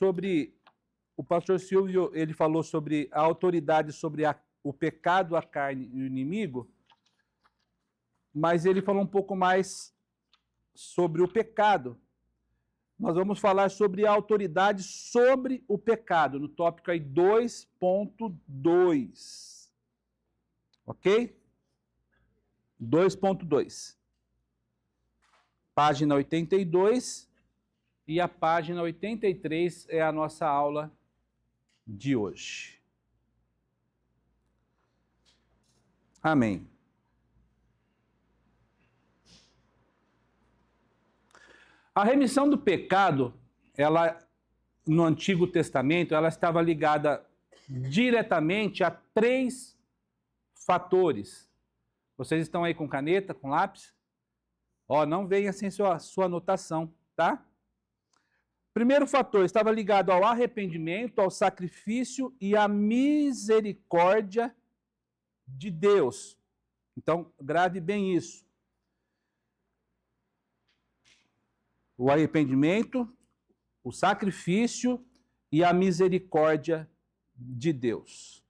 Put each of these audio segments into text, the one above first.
sobre... O pastor Silvio, ele falou sobre a autoridade sobre o pecado, a carne e o inimigo, mas ele falou um pouco mais sobre o pecado. Nós vamos falar sobre a autoridade sobre o pecado, no tópico aí 2.2. Ok? 2.2. Página 82 e a página 83 é a nossa aula de hoje. Amém. A remissão do pecado, ela no Antigo Testamento, ela estava ligada diretamente a 3 fatores. Vocês estão aí com caneta, com lápis? Ó, não venha sem sua anotação, tá? Primeiro fator estava ligado ao arrependimento, ao sacrifício e à misericórdia de Deus. Então, grave bem isso. O arrependimento, o sacrifício e a misericórdia de Deus.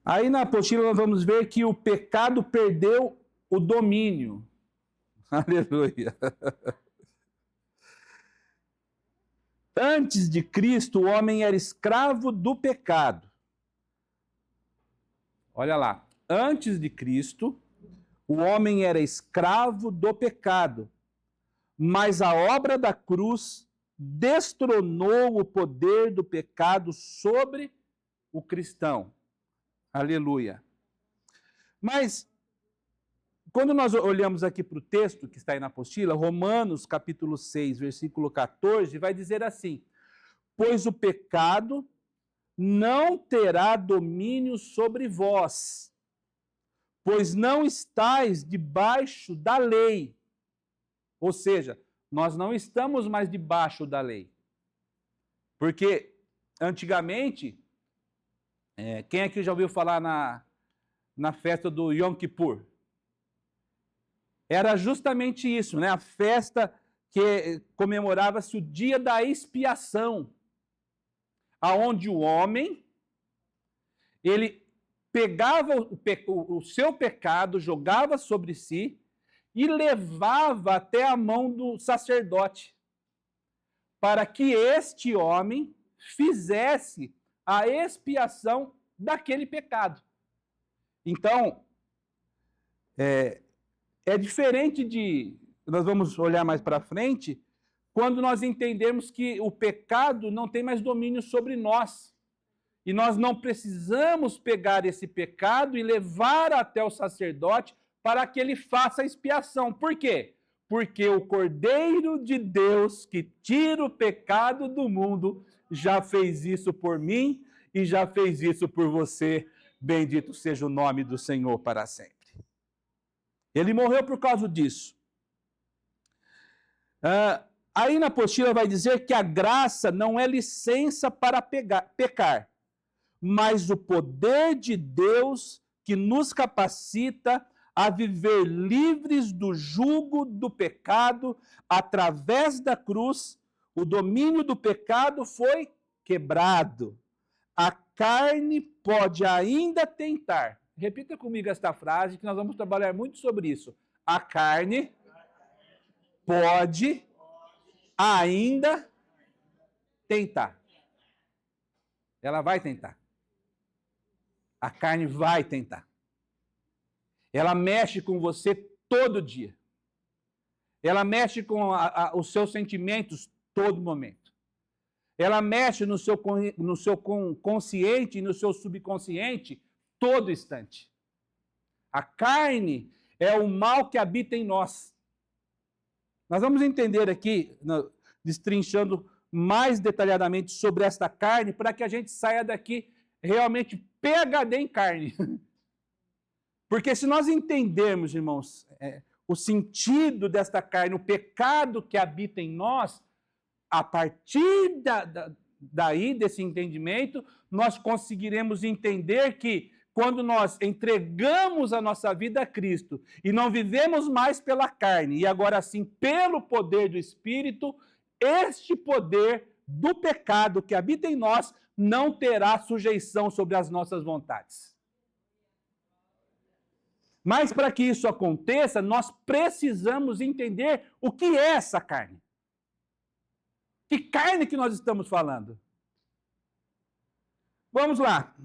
Aí na apostila nós vamos ver que o pecado perdeu o domínio. Aleluia. Antes de Cristo, o homem era escravo do pecado. Olha lá. Antes de Cristo, o homem era escravo do pecado. Mas a obra da cruz destronou o poder do pecado sobre o cristão. Aleluia. Mas, quando nós olhamos aqui para o texto que está aí na apostila, Romanos capítulo 6, versículo 14, vai dizer assim: pois o pecado não terá domínio sobre vós, pois não estáis debaixo da lei. Ou seja, nós não estamos mais debaixo da lei. Porque, antigamente, quem aqui já ouviu falar na festa do Yom Kippur? Era justamente isso, né? A festa que comemorava-se o dia da expiação, aonde o homem, ele pegava o seu pecado, jogava sobre si e levava até a mão do sacerdote, para que este homem fizesse a expiação daquele pecado. Então, é diferente de... Nós vamos olhar mais para frente, quando nós entendemos que o pecado não tem mais domínio sobre nós. E nós não precisamos pegar esse pecado e levar até o sacerdote para que ele faça a expiação. Por quê? Porque o Cordeiro de Deus, que tira o pecado do mundo, já fez isso por mim e já fez isso por você. Bendito seja o nome do Senhor para sempre. Ele morreu por causa disso. Aí na apostila vai dizer que a graça não é licença para pecar, mas o poder de Deus que nos capacita a viver livres do jugo do pecado. Através da cruz, o domínio do pecado foi quebrado. A carne pode ainda tentar. Repita comigo esta frase, que nós vamos trabalhar muito sobre isso. A carne pode ainda tentar. Ela vai tentar. A carne vai tentar. Ela mexe com você todo dia. Ela mexe com os seus sentimentos todo momento. Ela mexe no seu consciente e no seu subconsciente todo instante. A carne é o mal que habita em nós. Nós vamos entender aqui, destrinchando mais detalhadamente sobre esta carne, para que a gente saia daqui realmente PhD em carne. Porque se nós entendermos, irmãos, o sentido desta carne, o pecado que habita em nós, a partir daí, desse entendimento, nós conseguiremos entender que quando nós entregamos a nossa vida a Cristo e não vivemos mais pela carne, e agora sim pelo poder do Espírito, este poder do pecado que habita em nós não terá sujeição sobre as nossas vontades. Mas para que isso aconteça, nós precisamos entender o que é essa carne. Que carne que nós estamos falando? Vamos lá.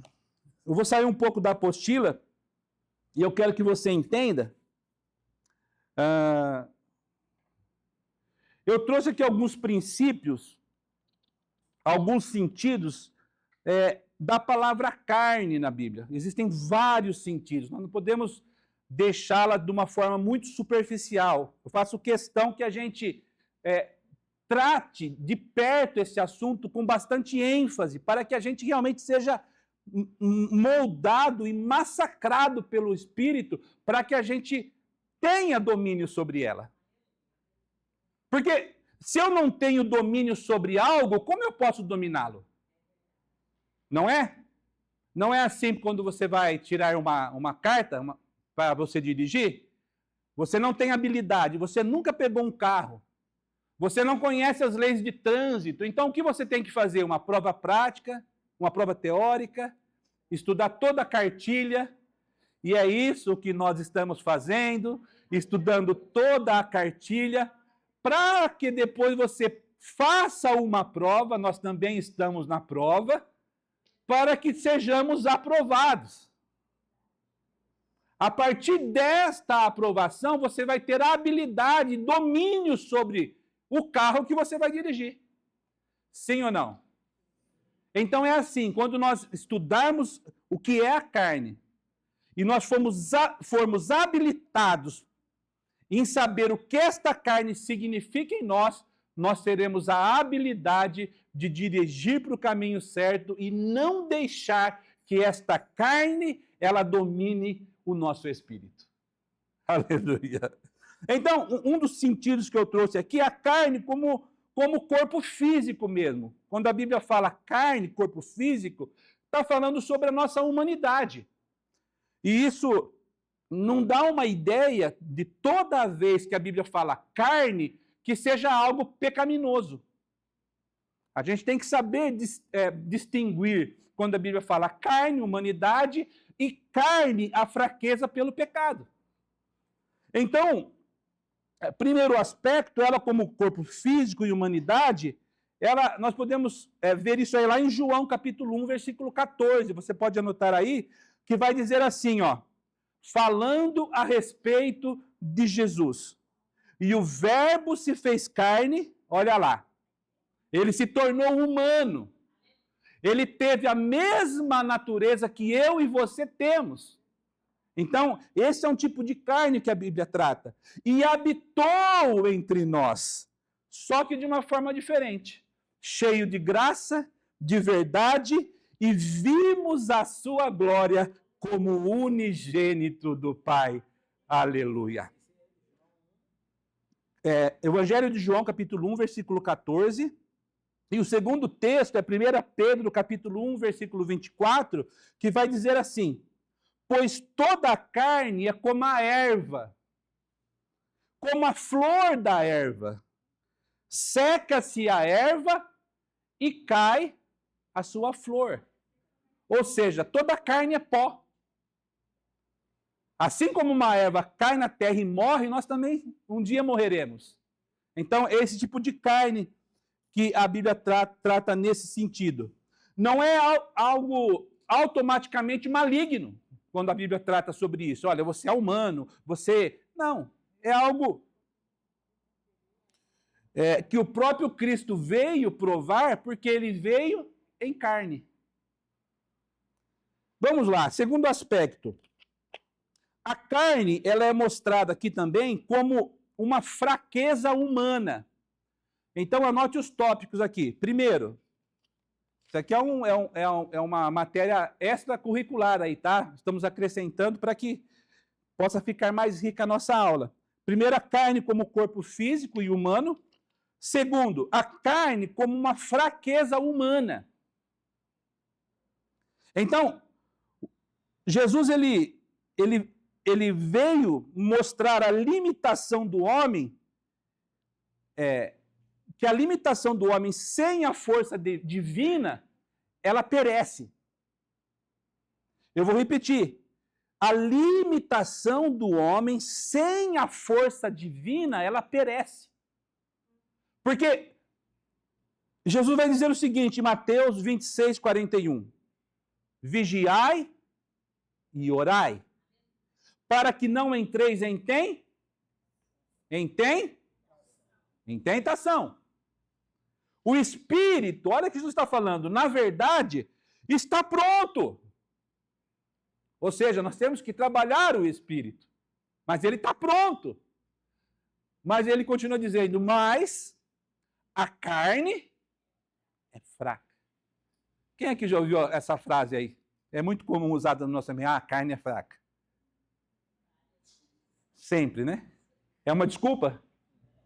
Eu vou sair um pouco da apostila e eu quero que você entenda. Eu trouxe aqui alguns princípios, alguns sentidos da palavra carne na Bíblia. Existem vários sentidos. Nós não podemos deixá-la de uma forma muito superficial. Eu faço questão que a gente trate de perto esse assunto com bastante ênfase, para que a gente realmente seja moldado e massacrado pelo Espírito, para que a gente tenha domínio sobre ela. Porque se eu não tenho domínio sobre algo, como eu posso dominá-lo? Não é? Não é assim quando você vai tirar uma carta para você dirigir? Você não tem habilidade, você nunca pegou um carro, você não conhece as leis de trânsito, então o que você tem que fazer? Uma prova prática, uma prova teórica, estudar toda a cartilha, e é isso que nós estamos fazendo, estudando toda a cartilha, para que depois você faça uma prova, nós também estamos na prova, para que sejamos aprovados. A partir desta aprovação, você vai ter habilidade, domínio sobre o carro que você vai dirigir. Sim ou não? Então é assim, quando nós estudarmos o que é a carne, e nós formos habilitados em saber o que esta carne significa em nós, nós teremos a habilidade de dirigir para o caminho certo e não deixar que esta carne, ela domine o nosso espírito. Aleluia. Então, um dos sentidos que eu trouxe aqui é a carne como corpo físico mesmo. Quando a Bíblia fala carne, corpo físico, está falando sobre a nossa humanidade. E isso não dá uma ideia de toda vez que a Bíblia fala carne, que seja algo pecaminoso. A gente tem que saber distinguir quando a Bíblia fala carne, humanidade, e carne, a fraqueza pelo pecado. Então, primeiro aspecto, ela como corpo físico e humanidade, nós podemos ver isso aí lá em João capítulo 1, versículo 14. Você pode anotar aí, que vai dizer assim, ó, falando a respeito de Jesus. E o verbo se fez carne, olha lá, ele se tornou humano. Ele teve a mesma natureza que eu e você temos. Então, esse é um tipo de carne que a Bíblia trata. E habitou entre nós, só que de uma forma diferente. Cheio de graça, de verdade, e vimos a sua glória como unigênito do Pai. Aleluia. Evangelho de João, capítulo 1, versículo 14. E o segundo texto é 1 Pedro, capítulo 1, versículo 24, que vai dizer assim: pois toda a carne é como a erva, como a flor da erva. Seca-se a erva e cai a sua flor. Ou seja, toda a carne é pó. Assim como uma erva cai na terra e morre, nós também um dia morreremos. Então, esse tipo de carne que a Bíblia trata nesse sentido. Não é algo automaticamente maligno, quando a Bíblia trata sobre isso. Olha, você é humano, você... Não, é algo que o próprio Cristo veio provar, porque ele veio em carne. Vamos lá, segundo aspecto. A carne, ela é mostrada aqui também como uma fraqueza humana. Então, anote os tópicos aqui. Primeiro, isso aqui é uma matéria extracurricular aí, tá? Estamos acrescentando para que possa ficar mais rica a nossa aula. Primeiro, a carne como corpo físico e humano. Segundo, a carne como uma fraqueza humana. Então, Jesus, ele veio mostrar a limitação do homem, que a limitação do homem sem a força divina, ela perece. Eu vou repetir. A limitação do homem sem a força divina, ela perece. Porque Jesus vai dizer o seguinte, em Mateus 26, 41. Vigiai e orai, para que não entreis em quem? Em tentação. O Espírito, olha o que Jesus está falando, na verdade, está pronto. Ou seja, nós temos que trabalhar o Espírito. Mas ele está pronto. Mas ele continua dizendo, mas a carne é fraca. Quem é que já ouviu essa frase aí? É muito comum usada no nosso meio. A carne é fraca. Sempre, né? É uma desculpa?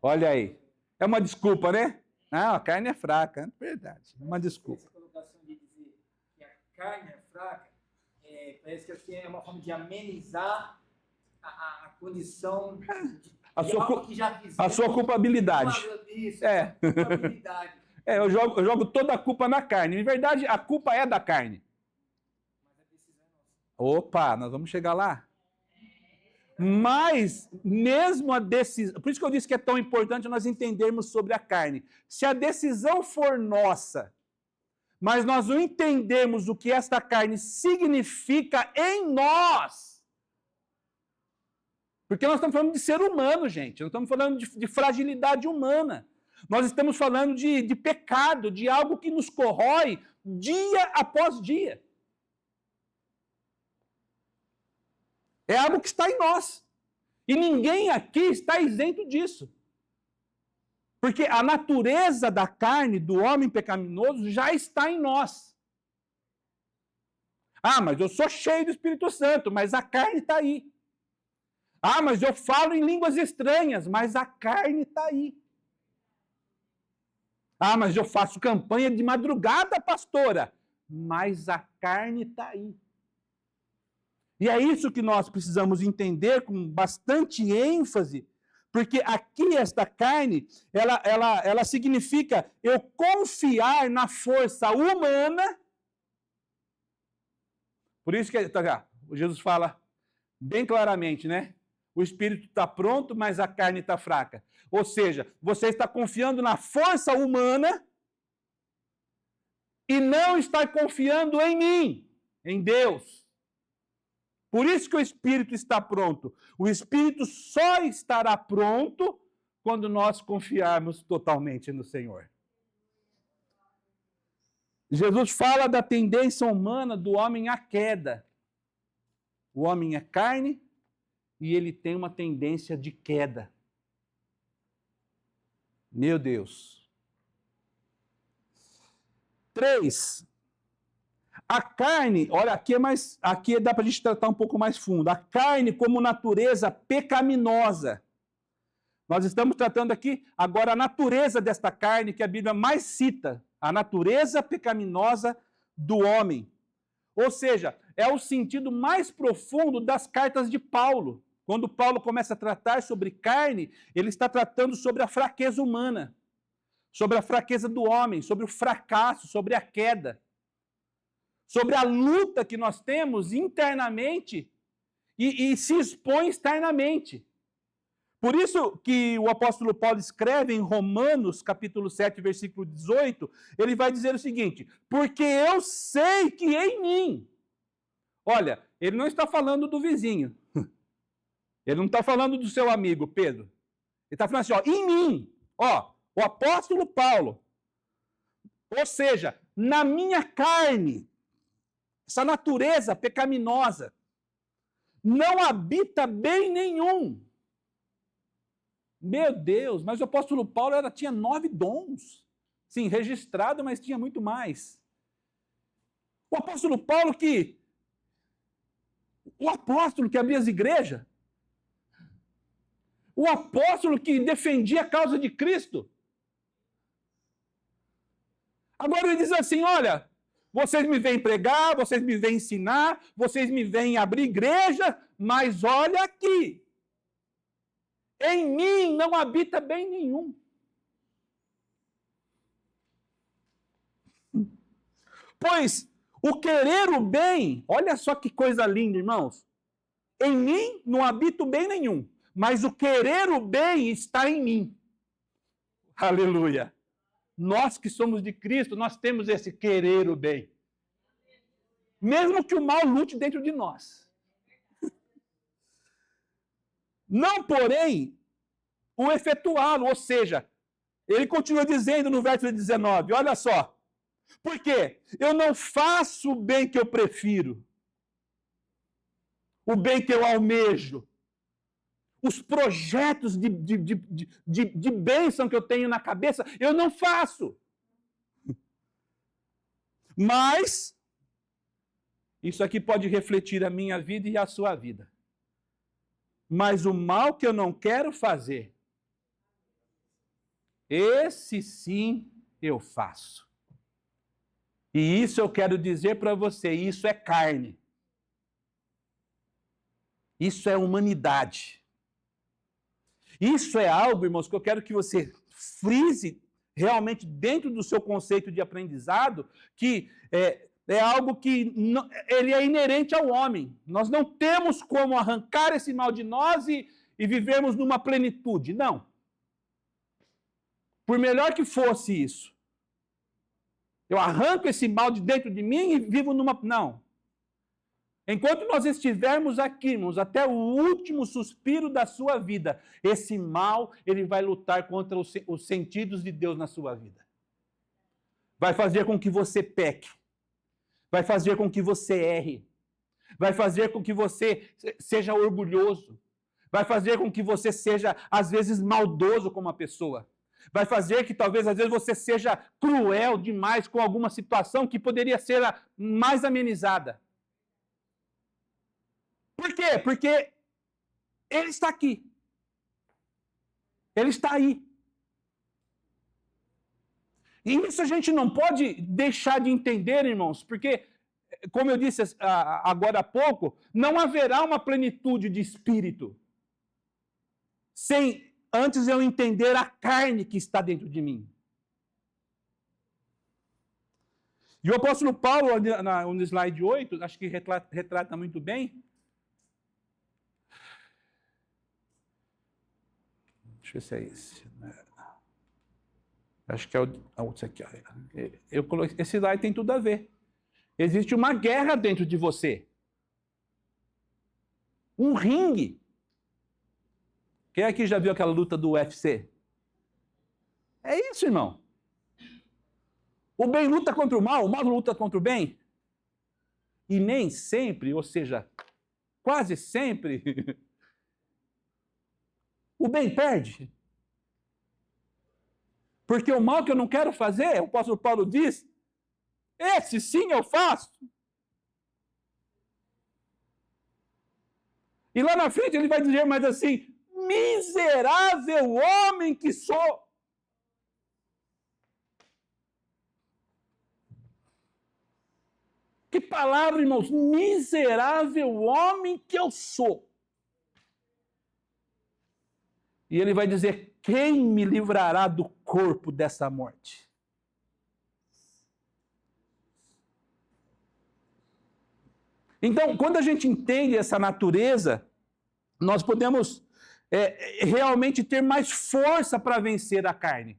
Olha aí. É uma desculpa, né? Não, a carne é fraca. É verdade. É uma desculpa. Essa colocação de dizer que a carne é fraca, parece que assim, é uma forma de amenizar a condição de algo que já fizemos. A sua culpabilidade. Isso, culpabilidade. Eu jogo toda a culpa na carne. Em verdade, a culpa é da carne. Mas a decisão é nossa. Opa, nós vamos chegar lá. Mas, mesmo a decisão... Por isso que eu disse que é tão importante nós entendermos sobre a carne. Se a decisão for nossa, mas nós não entendemos o que esta carne significa em nós. Porque nós estamos falando de ser humano, gente. Nós estamos falando de fragilidade humana. Nós estamos falando de pecado, de algo que nos corrói dia após dia. É algo que está em nós. E ninguém aqui está isento disso. Porque a natureza da carne, do homem pecaminoso, já está em nós. Ah, mas eu sou cheio do Espírito Santo, mas a carne está aí. Ah, mas eu falo em línguas estranhas, mas a carne está aí. Ah, mas eu faço campanha de madrugada, pastora, mas a carne está aí. E é isso que nós precisamos entender com bastante ênfase, porque aqui esta carne, ela significa eu confiar na força humana. Por isso que Jesus fala bem claramente, né? O espírito está pronto, mas a carne está fraca. Ou seja, você está confiando na força humana e não está confiando em mim, em Deus. Por isso que o espírito está pronto. O espírito só estará pronto quando nós confiarmos totalmente no Senhor. Jesus fala da tendência humana do homem à queda. O homem é carne e ele tem uma tendência de queda. Meu Deus. 3. A carne, olha, aqui dá para a gente tratar um pouco mais fundo. A carne como natureza pecaminosa. Nós estamos tratando aqui agora a natureza desta carne que a Bíblia mais cita. A natureza pecaminosa do homem. Ou seja, é o sentido mais profundo das cartas de Paulo. Quando Paulo começa a tratar sobre carne, ele está tratando sobre a fraqueza humana, sobre a fraqueza do homem, sobre o fracasso, sobre a queda, sobre a luta que nós temos internamente e se expõe externamente. Por isso que o apóstolo Paulo escreve em Romanos, capítulo 7, versículo 18, ele vai dizer o seguinte, porque eu sei que em mim... Olha, ele não está falando do vizinho. Ele não está falando do seu amigo, Pedro. Ele está falando assim, ó, em mim, ó, o apóstolo Paulo. Ou seja, na minha carne, essa natureza pecaminosa, não habita bem nenhum. Meu Deus, mas o apóstolo Paulo tinha 9 dons. Sim, registrado, mas tinha muito mais. O apóstolo Paulo o apóstolo que abria as igrejas, o apóstolo que defendia a causa de Cristo. Agora ele diz assim, olha, vocês me vêm pregar, vocês me vêm ensinar, vocês me vêm abrir igreja, mas olha aqui, em mim não habita bem nenhum. Pois o querer o bem, olha só que coisa linda, irmãos. Em mim não habita bem nenhum, mas o querer o bem está em mim. Aleluia. Nós que somos de Cristo, nós temos esse querer o bem. Mesmo que o mal lute dentro de nós. Não, porém, o efetuá-lo, ou seja, ele continua dizendo no verso 19, olha só. Por quê? Eu não faço o bem que eu prefiro, o bem que eu almejo, os projetos de bênção que eu tenho na cabeça, eu não faço. Mas, isso aqui pode refletir a minha vida e a sua vida. Mas o mal que eu não quero fazer, esse sim eu faço. E isso eu quero dizer para você, isso é carne. Isso é humanidade. Isso é algo, irmãos, que eu quero que você frise realmente dentro do seu conceito de aprendizado, que é algo que ele é inerente ao homem. Nós não temos como arrancar esse mal de nós e vivermos numa plenitude. Não. Por melhor que fosse isso, eu arranco esse mal de dentro de mim e vivo numa... Não. Enquanto nós estivermos aqui, irmãos, até o último suspiro da sua vida, esse mal, ele vai lutar contra os sentidos de Deus na sua vida. Vai fazer com que você peque. Vai fazer com que você erre. Vai fazer com que você seja orgulhoso. Vai fazer com que você seja, às vezes, maldoso com uma pessoa. Vai fazer que talvez, às vezes, você seja cruel demais com alguma situação que poderia ser mais amenizada. Por quê? Porque ele está aqui. Ele está aí. E isso a gente não pode deixar de entender, irmãos, porque, como eu disse agora há pouco, não haverá uma plenitude de espírito sem antes eu entender a carne que está dentro de mim. E o apóstolo Paulo, no slide 8, acho que retrata muito bem. Deixa eu ver se é esse. Acho que é esse aqui. Eu coloquei, esse slide tem tudo a ver. Existe uma guerra dentro de você. Um ringue. Quem aqui já viu aquela luta do UFC? É isso, irmão. O bem luta contra o mal luta contra o bem. E nem sempre, ou seja, quase sempre, o bem perde. Porque o mal que eu não quero fazer, o apóstolo Paulo diz, esse sim eu faço. E lá na frente ele vai dizer mais assim, miserável homem que sou. Que palavra, irmãos, miserável homem que eu sou. E ele vai dizer, quem me livrará do corpo dessa morte? Então, quando a gente entende essa natureza, nós podemos realmente ter mais força para vencer a carne.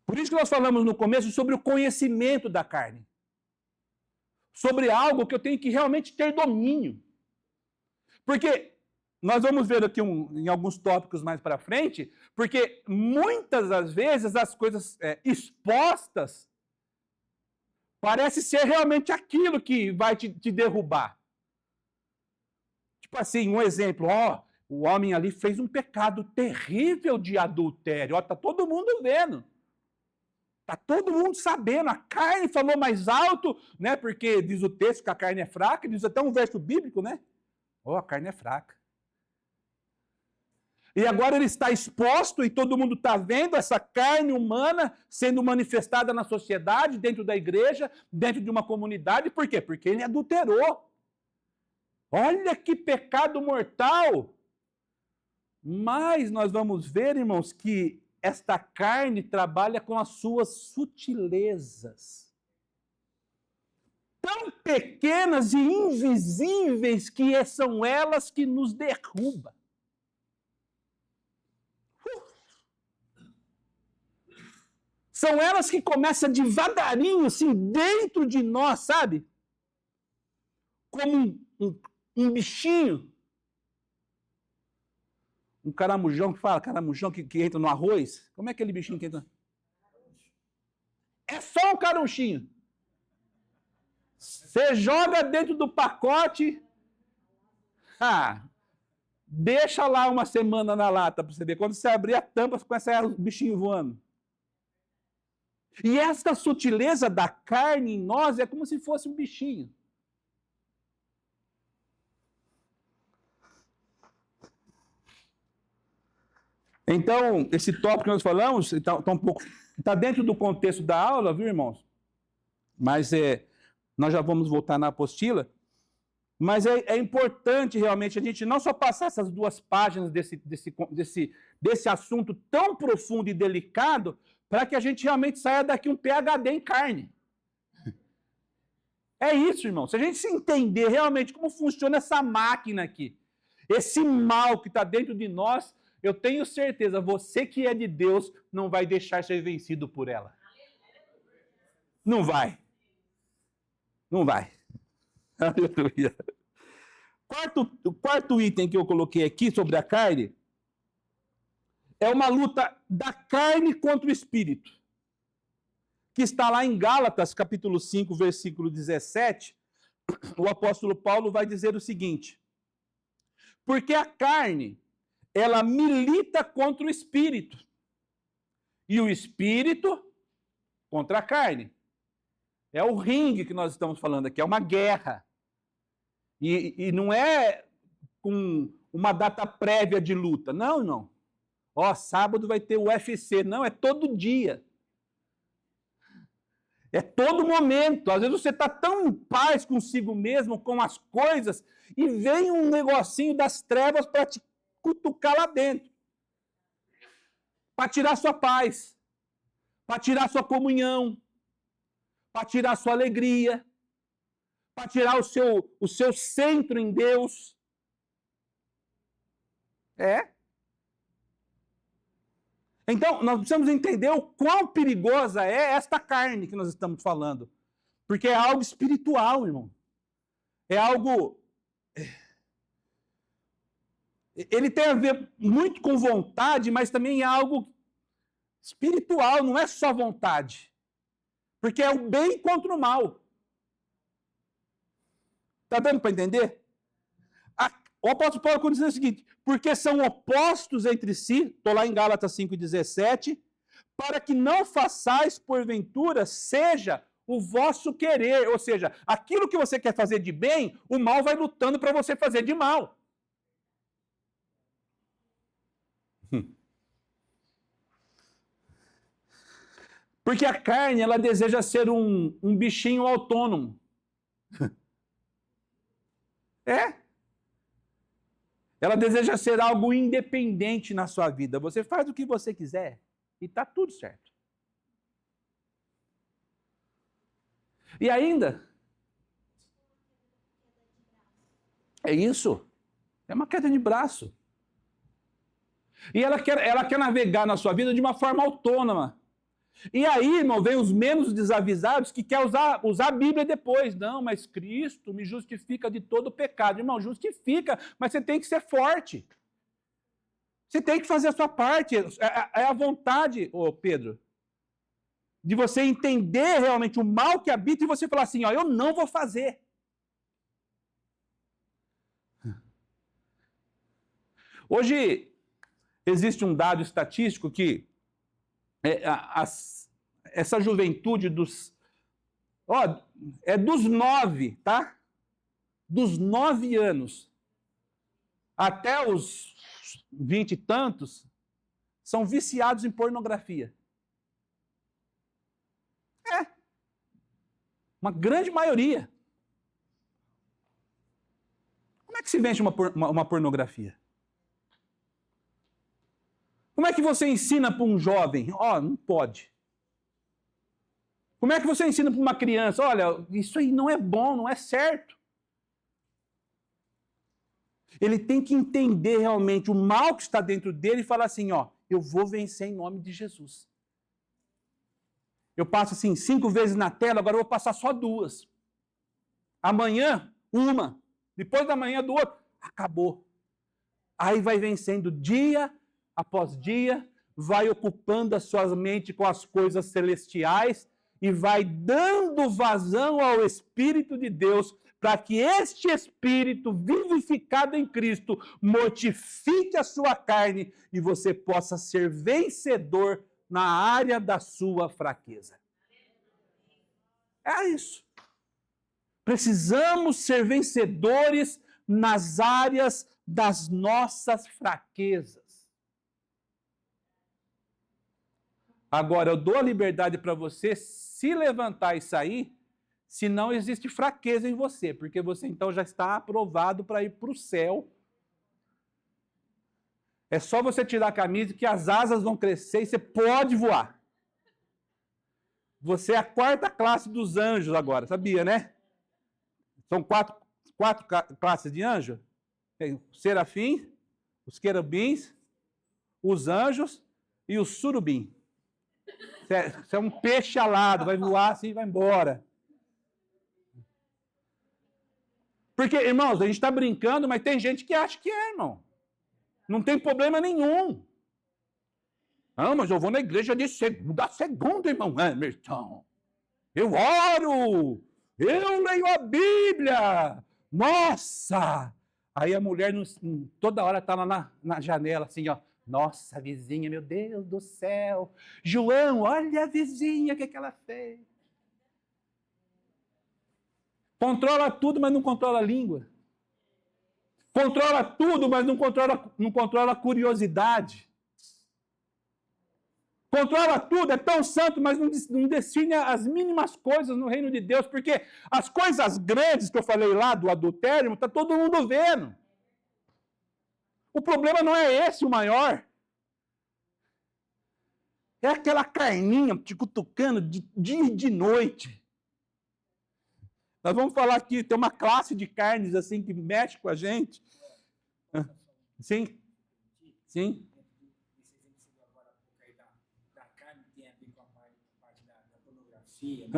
Por isso que nós falamos no começo sobre o conhecimento da carne. Sobre algo que eu tenho que realmente ter domínio. Porque nós vamos ver aqui em alguns tópicos mais para frente, porque muitas das vezes as coisas expostas parece ser realmente aquilo que vai te derrubar. Tipo assim, um exemplo, o homem ali fez um pecado terrível de adultério, tá todo mundo vendo. Tá todo mundo sabendo, a carne falou mais alto, né? Porque diz o texto que a carne é fraca, diz até um verso bíblico, né? A carne é fraca. E agora ele está exposto e todo mundo está vendo essa carne humana sendo manifestada na sociedade, dentro da igreja, dentro de uma comunidade. Por quê? Porque ele adulterou. Olha que pecado mortal! Mas nós vamos ver, irmãos, que esta carne trabalha com as suas sutilezas. Tão pequenas e invisíveis que são elas que nos derrubam. São elas que começam devagarinho, assim, dentro de nós, sabe? Como um bichinho. Um caramujão que fala, caramujão que entra no arroz. Como é aquele bichinho que entra? É só um carunchinho. Você joga dentro do pacote. Deixa lá uma semana na lata para você ver. Quando você abrir a tampa, você começa o bichinho voando. E essa sutileza da carne em nós é como se fosse um bichinho. Então, esse tópico que nós falamos está dentro do contexto da aula, viu, irmãos? Mas nós já vamos voltar na apostila. Mas é importante realmente a gente não só passar essas 2 páginas desse assunto tão profundo e delicado, para que a gente realmente saia daqui um PhD em carne. É isso, irmão. Se a gente se entender realmente como funciona essa máquina aqui, esse mal que está dentro de nós, eu tenho certeza, você que é de Deus não vai deixar ser vencido por ela. Não vai. Não vai. Aleluia. O quarto item que eu coloquei aqui sobre a carne é uma luta da carne contra o espírito, que está lá em Gálatas, capítulo 5, versículo 17. O apóstolo Paulo vai dizer o seguinte: porque a carne, ela milita contra o espírito, e o espírito contra a carne. É o ringue que nós estamos falando aqui, é uma guerra. E não é com uma data prévia de luta. Não, não. Sábado vai ter o UFC. Não, é todo dia. É todo momento. Às vezes você está tão em paz consigo mesmo, com as coisas, e vem um negocinho das trevas para te cutucar lá dentro. Para tirar sua paz. Para tirar sua comunhão. Para tirar sua alegria. Para tirar o seu centro em Deus. Então, nós precisamos entender o quão perigosa é esta carne que nós estamos falando. Porque é algo espiritual, irmão. É algo... Ele tem a ver muito com vontade, mas também é algo espiritual, não é só vontade. Porque é o bem contra o mal. Está dando para entender? O apóstolo Paulo diz o seguinte: porque são opostos entre si, estou lá em Gálatas 5,17, para que não façais, porventura, seja o vosso querer. Ou seja, aquilo que você quer fazer de bem, o mal vai lutando para você fazer de mal. Porque a carne, ela deseja ser um bichinho autônomo. Ela deseja ser algo independente na sua vida. Você faz o que você quiser e está tudo certo. E ainda, é isso. É uma queda de braço. E ela quer navegar na sua vida de uma forma autônoma. E aí, irmão, vem os menos desavisados que querem usar a Bíblia depois. Não, mas Cristo me justifica de todo pecado. Irmão, justifica, mas você tem que ser forte. Você tem que fazer a sua parte. É a vontade, Pedro, de você entender realmente o mal que habita e você falar assim, eu não vou fazer. Hoje, existe um dado estatístico que essa juventude dos 9, tá? Dos 9 anos até os 20 e tantos, são viciados em pornografia. Uma grande maioria. Como é que se vende uma pornografia? Como é que você ensina para um jovem? Não pode. Como é que você ensina para uma criança? Olha, isso aí não é bom, não é certo. Ele tem que entender realmente o mal que está dentro dele e falar assim, eu vou vencer em nome de Jesus. Eu passo assim 5 vezes na tela, agora eu vou passar só 2. Amanhã, 1. Depois da manhã do outro, acabou. Aí vai vencendo dia após dia, vai ocupando a sua mente com as coisas celestiais e vai dando vazão ao Espírito de Deus para que este Espírito vivificado em Cristo mortifique a sua carne e você possa ser vencedor na área da sua fraqueza. É isso. Precisamos ser vencedores nas áreas das nossas fraquezas. Agora, eu dou a liberdade para você se levantar e sair, se não existe fraqueza em você, porque você então já está aprovado para ir para o céu. É só você tirar a camisa que as asas vão crescer e você pode voar. Você é a 4ª classe dos anjos agora, sabia, né? São 4 classes de anjo. Tem o serafim, os querubins, os anjos e o surubim. Você é um peixe alado, vai voar assim e vai embora. Porque, irmãos, a gente está brincando, mas tem gente que acha que é, irmão. Não tem problema nenhum. Mas eu vou na igreja de segunda a segunda, irmão Emerson. Eu oro, eu leio a Bíblia. Nossa! Aí a mulher toda hora está lá na janela, assim, Nossa, vizinha, meu Deus do céu. João, olha a vizinha, o que ela fez. Controla tudo, mas não controla a língua. Controla tudo, mas não controla a curiosidade. Controla tudo, é tão santo, mas não discerne as mínimas coisas no reino de Deus, porque as coisas grandes que eu falei lá do adultério, está todo mundo vendo. O problema não é esse o maior. É aquela carninha te cutucando de dia e de noite. Nós vamos falar aqui, tem uma classe de carnes assim que mexe com a gente. Sim? Sim? Da carne tem a ver com a parte da pornografia.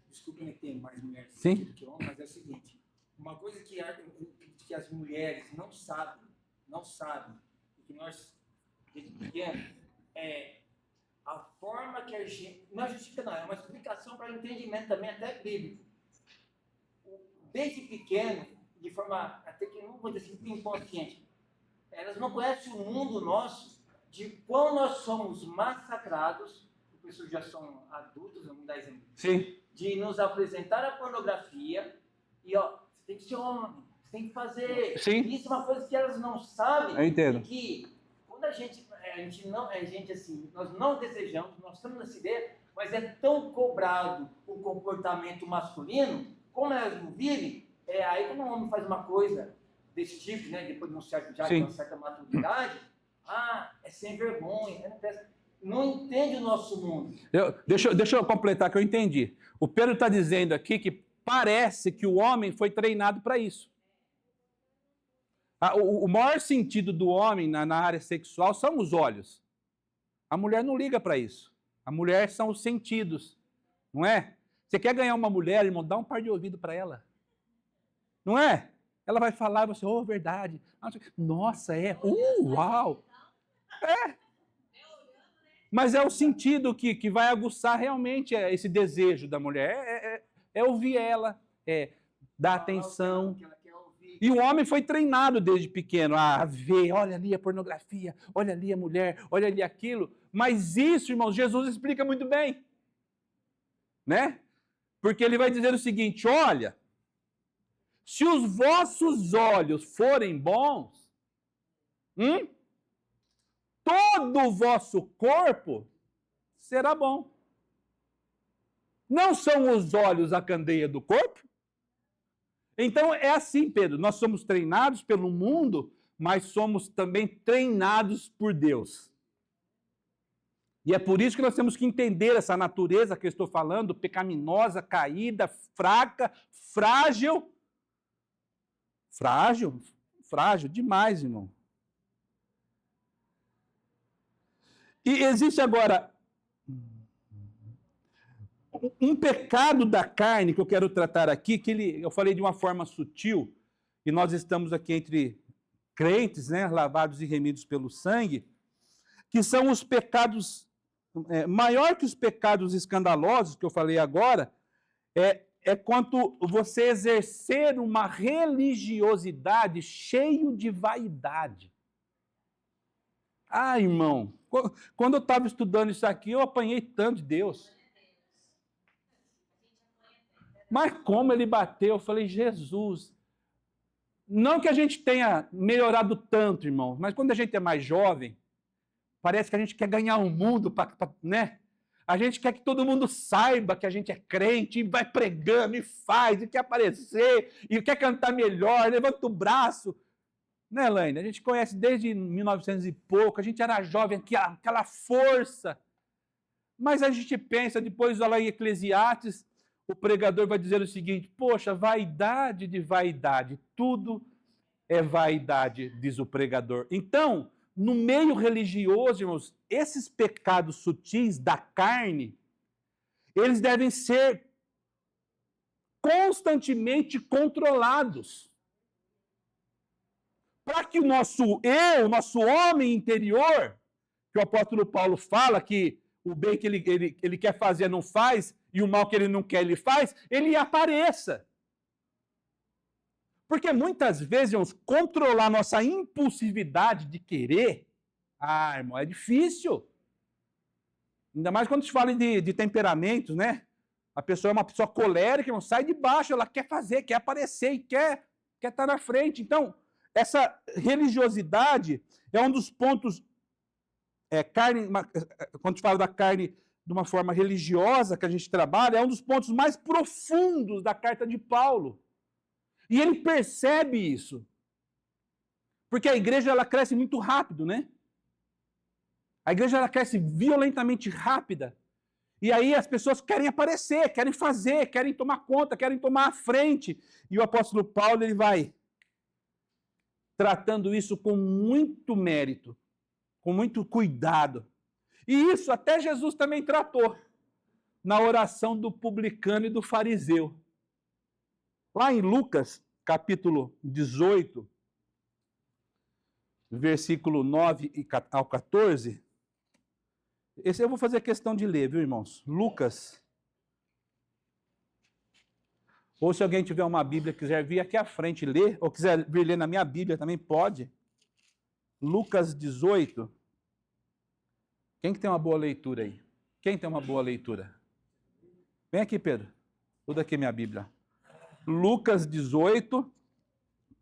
Desculpa, que tem mais mulheres do que homens, mas é o seguinte. Uma coisa que as mulheres não sabem, e que nós, desde pequeno, é a forma que a gente... Não é justifica, não, é uma explicação para o entendimento também, até bíblico. Desde pequeno, de forma até que não vou dizer assim, inconsciente, elas não conhecem o mundo nosso, de quão nós somos massacrados, porque pessoas já são adultos, vamos dar exemplo, de nos apresentar a pornografia e, você tem que ser homem, você tem que fazer... Isso é uma coisa que elas não sabem. Eu entendo. Que quando a gente assim, nós não desejamos, nós estamos nessa ideia, mas é tão cobrado o comportamento masculino, como elas não vivem, aí quando um homem faz uma coisa desse tipo, né, depois de uma certa maturidade, é sem vergonha, não entende o nosso mundo. Deixa eu completar que eu entendi. O Pedro está dizendo aqui que parece que o homem foi treinado para isso. O maior sentido do homem na área sexual são os olhos. A mulher não liga para isso. A mulher são os sentidos, não é? Você quer ganhar uma mulher, irmão, dá um par de ouvido para ela. Não é? Ela vai falar e você, verdade. Nossa, uau. Mas é o sentido que vai aguçar realmente esse desejo da mulher. É ouvir ela, dar atenção. E o homem foi treinado desde pequeno a ver, olha ali a pornografia, olha ali a mulher, olha ali aquilo. Mas isso, irmãos, Jesus explica muito bem. Né? Porque ele vai dizer o seguinte, olha, se os vossos olhos forem bons, todo o vosso corpo será bom. Não são os olhos a candeia do corpo? Então é assim, Pedro, nós somos treinados pelo mundo, mas somos também treinados por Deus. E é por isso que nós temos que entender essa natureza que eu estou falando, pecaminosa, caída, fraca, frágil. Frágil demais, irmão. E existe agora um pecado da carne que eu quero tratar aqui, que eu falei de uma forma sutil, e nós estamos aqui entre crentes, né, lavados e remidos pelo sangue, que são os pecados, maior que os pecados escandalosos que eu falei agora, é quanto você exercer uma religiosidade cheio de vaidade. Ah, irmão, quando eu estava estudando isso aqui, eu apanhei tanto de Deus. Mas como ele bateu, eu falei, Jesus. Não que a gente tenha melhorado tanto, irmão, mas quando a gente é mais jovem, parece que a gente quer ganhar o mundo, né? A gente quer que todo mundo saiba que a gente é crente, e vai pregando, e faz, e quer aparecer, e quer cantar melhor, levanta o braço. Né, Elaine? A gente conhece desde 1900 e pouco, a gente era jovem, aquela força. Mas a gente pensa, depois lá em Eclesiastes, o pregador vai dizer o seguinte, poxa, vaidade de vaidade, tudo é vaidade, diz o pregador. Então, no meio religioso, irmãos, esses pecados sutis da carne, eles devem ser constantemente controlados. Para que o nosso eu, o nosso homem interior, que o apóstolo Paulo fala que o bem que ele quer fazer não faz, e o mal que ele não quer ele faz, ele apareça. Porque muitas vezes, irmãos, controlar nossa impulsividade de querer, irmão, é difícil. Ainda mais quando se fala de temperamentos, né? A pessoa é uma pessoa colérica, irmão, sai de baixo, ela quer fazer, quer aparecer e quer estar na frente. Então, essa religiosidade é um dos pontos, quando se fala da carne de uma forma religiosa que a gente trabalha, é um dos pontos mais profundos da carta de Paulo. E ele percebe isso. Porque a igreja ela cresce muito rápido, né? A igreja ela cresce violentamente rápida. E aí as pessoas querem aparecer, querem fazer, querem tomar conta, querem tomar a frente. E o apóstolo Paulo ele vai tratando isso com muito mérito, com muito cuidado. E isso até Jesus também tratou na oração do publicano e do fariseu. Lá em Lucas, capítulo 18, versículo 9 ao 14, esse eu vou fazer questão de ler, viu, irmãos? Lucas. Ou se alguém tiver uma Bíblia e quiser vir aqui à frente ler, ou quiser vir ler na minha Bíblia também pode. Lucas 18. Quem que tem uma boa leitura aí? Quem tem uma boa leitura? Vem aqui, Pedro. Tudo aqui minha Bíblia. Lucas 18,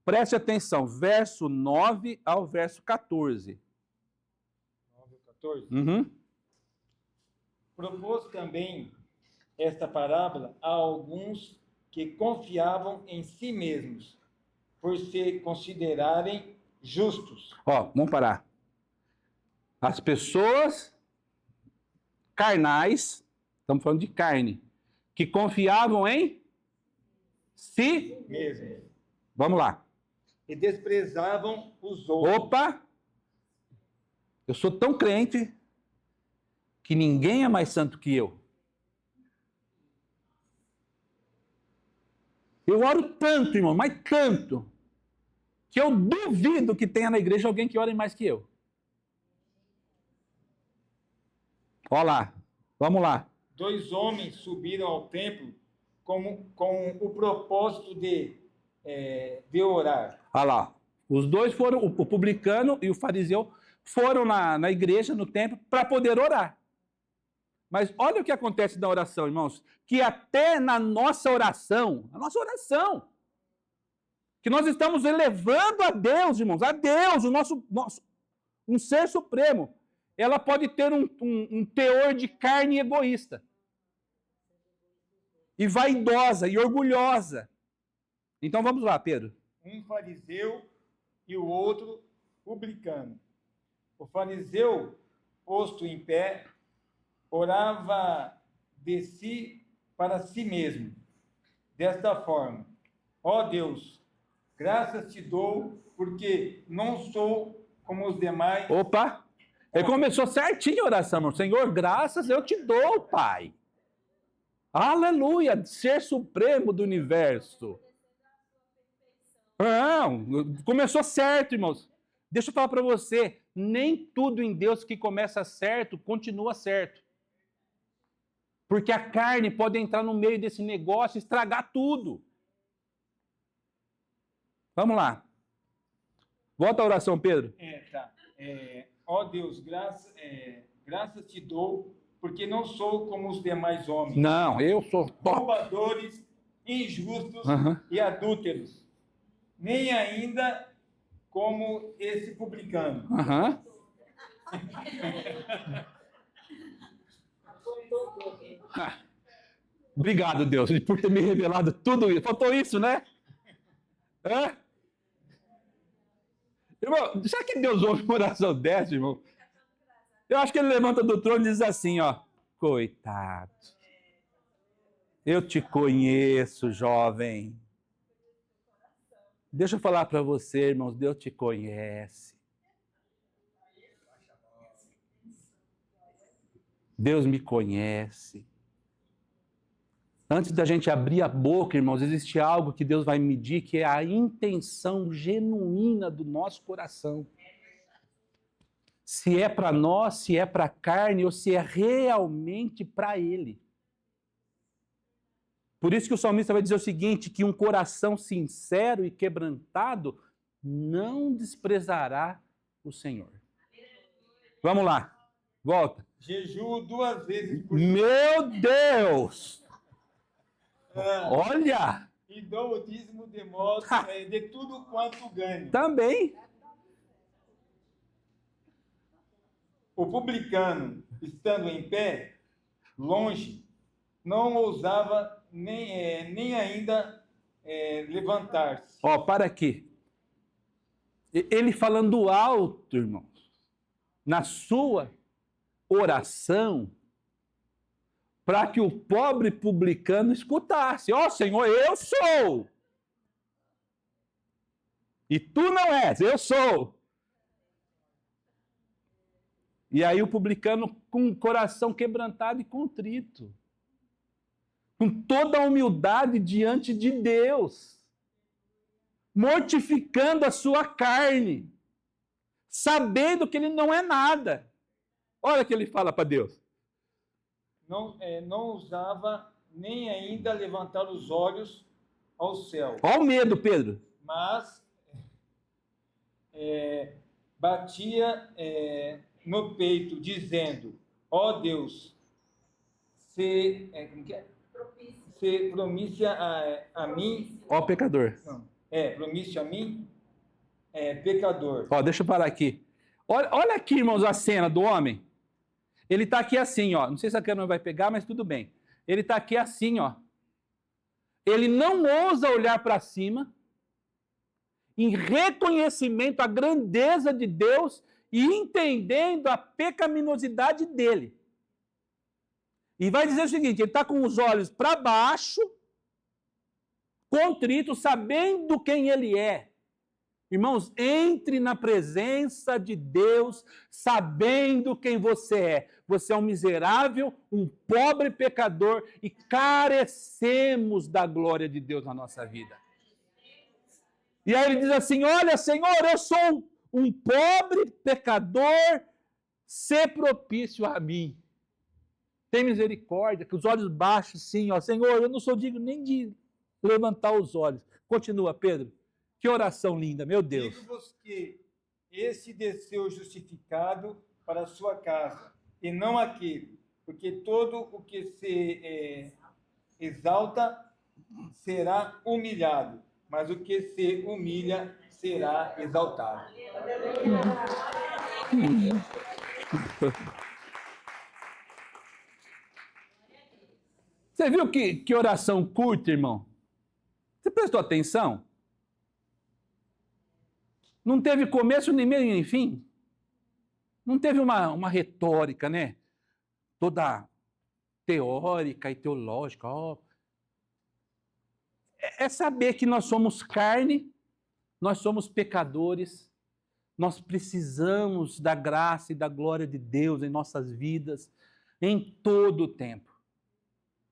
preste atenção, verso 9 ao verso 14. 9 ao 14? Uhum. Propôs também esta parábola a alguns que confiavam em si mesmos, por se considerarem justos. Vamos parar. As pessoas carnais, estamos falando de carne, que confiavam em si mesmos. Vamos lá. E desprezavam os outros. Opa! Eu sou tão crente que ninguém é mais santo que eu. Eu oro tanto, irmão, mas tanto, que eu duvido que tenha na igreja alguém que ore mais que eu. Olha lá, vamos lá. 2 homens subiram ao templo com o propósito de orar. Olha lá, os dois foram, o publicano e o fariseu, foram na igreja, no templo, para poder orar. Mas olha o que acontece na oração, irmãos, que até na nossa oração, Que nós estamos elevando a Deus, irmãos, a Deus, o nosso um ser supremo. Ela pode ter um teor de carne egoísta. E vaidosa, e orgulhosa. Então vamos lá, Pedro. Um fariseu e o outro publicano. O fariseu, posto em pé, orava de si para si mesmo, desta forma: ó Deus, graças te dou, porque não sou como os demais. Opa! Ele começou certinho a oração, irmão. Senhor, graças eu te dou, Pai. Aleluia, ser supremo do universo. Não, começou certo, irmãos. Deixa eu falar para você, nem tudo em Deus que começa certo, continua certo. Porque a carne pode entrar no meio desse negócio e estragar tudo. Vamos lá. Volta à oração, Pedro. Ó Deus, graças te dou, porque não sou como os demais homens. Não, eu sou top. Roubadores, injustos e adúlteros, nem ainda como esse publicano. Obrigado, Deus, por ter me revelado tudo isso. Faltou isso, né? Irmão, será que Deus ouve uma oração dessa, irmão? Eu acho que ele levanta do trono e diz assim, ó: coitado, eu te conheço, jovem. Deixa eu falar para você, irmãos, Deus te conhece. Deus me conhece. Antes da gente abrir a boca, irmãos, existe algo que Deus vai medir, que é a intenção genuína do nosso coração. Se é para nós, se é para a carne, ou se é realmente para Ele. Por isso que o salmista vai dizer o seguinte, que um coração sincero e quebrantado não desprezará o Senhor. Vamos lá, volta. Jejuo 2 vezes por Meu Deus! Olha! E dou o dízimo de modo de tudo quanto ganho. Também. O publicano, estando em pé, longe, não ousava nem ainda levantar-se. Ó, para aqui. Ele falando alto, irmãos, na sua oração, para que o pobre publicano escutasse. Ó, Senhor, eu sou. E tu não és, eu sou. E aí o publicano com o coração quebrantado e contrito. Com toda a humildade diante de Deus. Mortificando a sua carne. Sabendo que ele não é nada. Olha o que ele fala para Deus. Não ousava nem ainda levantar os olhos ao céu. Olha o medo, Pedro. Mas batia no peito, dizendo: ó Deus, se promícia a mim. Ó pecador. Não, promícia a mim, pecador. Ó, deixa eu parar aqui. Olha aqui, irmãos, a cena do homem. Ele está aqui assim, ó. Não sei se a câmera vai pegar, mas tudo bem. Ele está aqui assim, ó. Ele não ousa olhar para cima, em reconhecimento à grandeza de Deus e entendendo a pecaminosidade dele. E vai dizer o seguinte, ele está com os olhos para baixo, contrito, sabendo quem ele é. Irmãos, entre na presença de Deus sabendo quem você é. Você é um miserável, um pobre pecador e carecemos da glória de Deus na nossa vida. E aí ele diz assim, olha, Senhor, eu sou um pobre pecador, sê propício a mim. Tem misericórdia, com os olhos baixos, sim, ó. Senhor, eu não sou digno nem de levantar os olhos. Continua, Pedro. Que oração linda, meu Deus. Digo-vos que esse desceu justificado para a sua casa, e não aquele, porque todo o que se exalta será humilhado, mas o que se humilha será exaltado. Você viu que oração curta, irmão? Você prestou atenção? Não teve começo, nem meio, nem fim. Não teve uma retórica, né? Toda teórica e teológica. Oh. É saber que nós somos carne, nós somos pecadores, nós precisamos da graça e da glória de Deus em nossas vidas, em todo o tempo.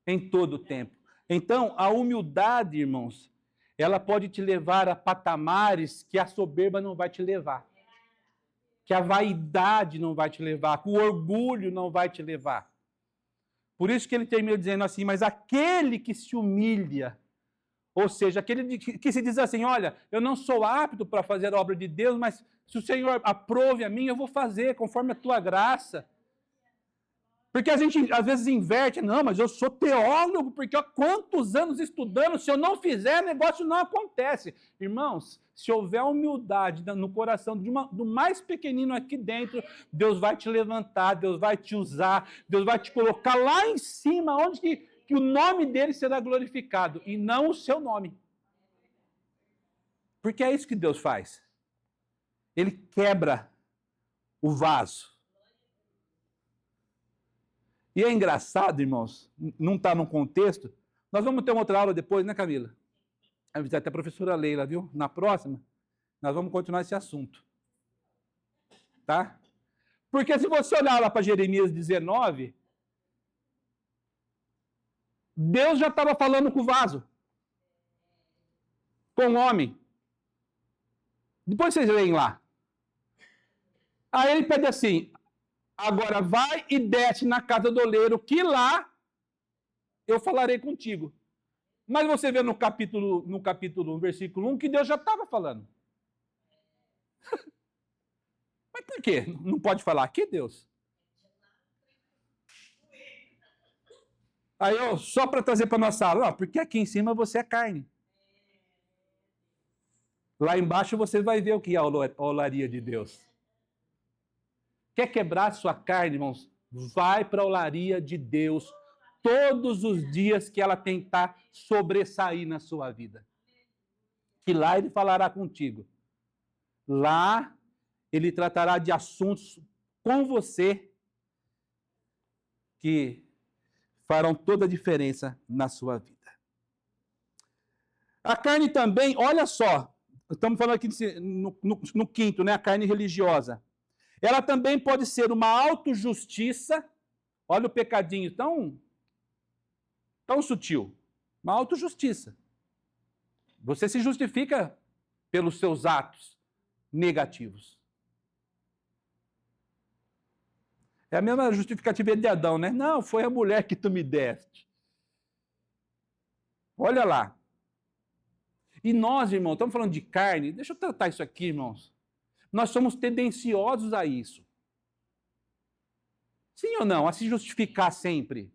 Em todo o tempo. Então, a humildade, irmãos, ela pode te levar a patamares que a soberba não vai te levar. Que a vaidade não vai te levar, que o orgulho não vai te levar. Por isso que ele termina dizendo assim, mas aquele que se humilha, ou seja, aquele que se diz assim, olha, eu não sou apto para fazer a obra de Deus, mas se o Senhor aprove a mim, eu vou fazer conforme a tua graça. Porque a gente às vezes inverte, não, mas eu sou teólogo, porque há quantos anos estudando, se eu não fizer, o negócio não acontece. Irmãos, se houver humildade no coração do mais pequenino aqui dentro, Deus vai te levantar, Deus vai te usar, Deus vai te colocar lá em cima, onde que o nome dele será glorificado, e não o seu nome. Porque é isso que Deus faz. Ele quebra o vaso. E é engraçado, irmãos, não está no contexto. Nós vamos ter uma outra aula depois, né, Camila? Avisar até a professora Leila, viu? Na próxima, nós vamos continuar esse assunto. Tá? Porque se você olhar lá para Jeremias 19, Deus já estava falando com o vaso, com o homem. Depois vocês leem lá. Aí ele pede assim, agora vai e desce na casa do oleiro, que lá eu falarei contigo. Mas você vê no capítulo 1, versículo 1, que Deus já estava falando. Mas por quê? Não pode falar aqui, Deus? Aí, só para trazer para a nossa aula, porque aqui em cima você é carne. Lá embaixo você vai ver o que é a olaria de Deus. Quer quebrar sua carne, irmãos? Vai para a olaria de Deus todos os dias que ela tentar sobressair na sua vida. Que lá ele falará contigo. Lá ele tratará de assuntos com você que farão toda a diferença na sua vida. A carne também, olha só, estamos falando aqui no quinto, né? A carne religiosa. Ela também pode ser uma autojustiça. Olha o pecadinho tão sutil. Uma autojustiça. Você se justifica pelos seus atos negativos. É a mesma justificativa de Adão, né? Não, foi a mulher que tu me deste. Olha lá. E nós, irmãos, estamos falando de carne. Deixa eu tratar isso aqui, irmãos. Nós somos tendenciosos a isso. Sim ou não? A se justificar sempre.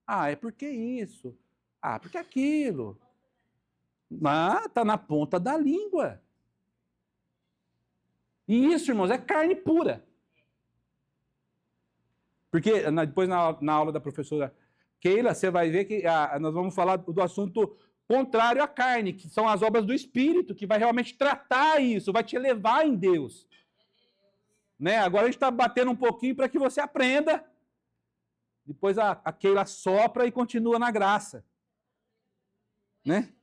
Ah, é porque isso. Ah, porque aquilo. Ah, está na ponta da língua. E isso, irmãos, é carne pura. Porque depois na aula da professora Keila, você vai ver que nós vamos falar do assunto contrário à carne, que são as obras do Espírito, que vai realmente tratar isso, vai te elevar em Deus. Né? Agora a gente está batendo um pouquinho para que você aprenda. Depois a Keila sopra e continua na graça. Né?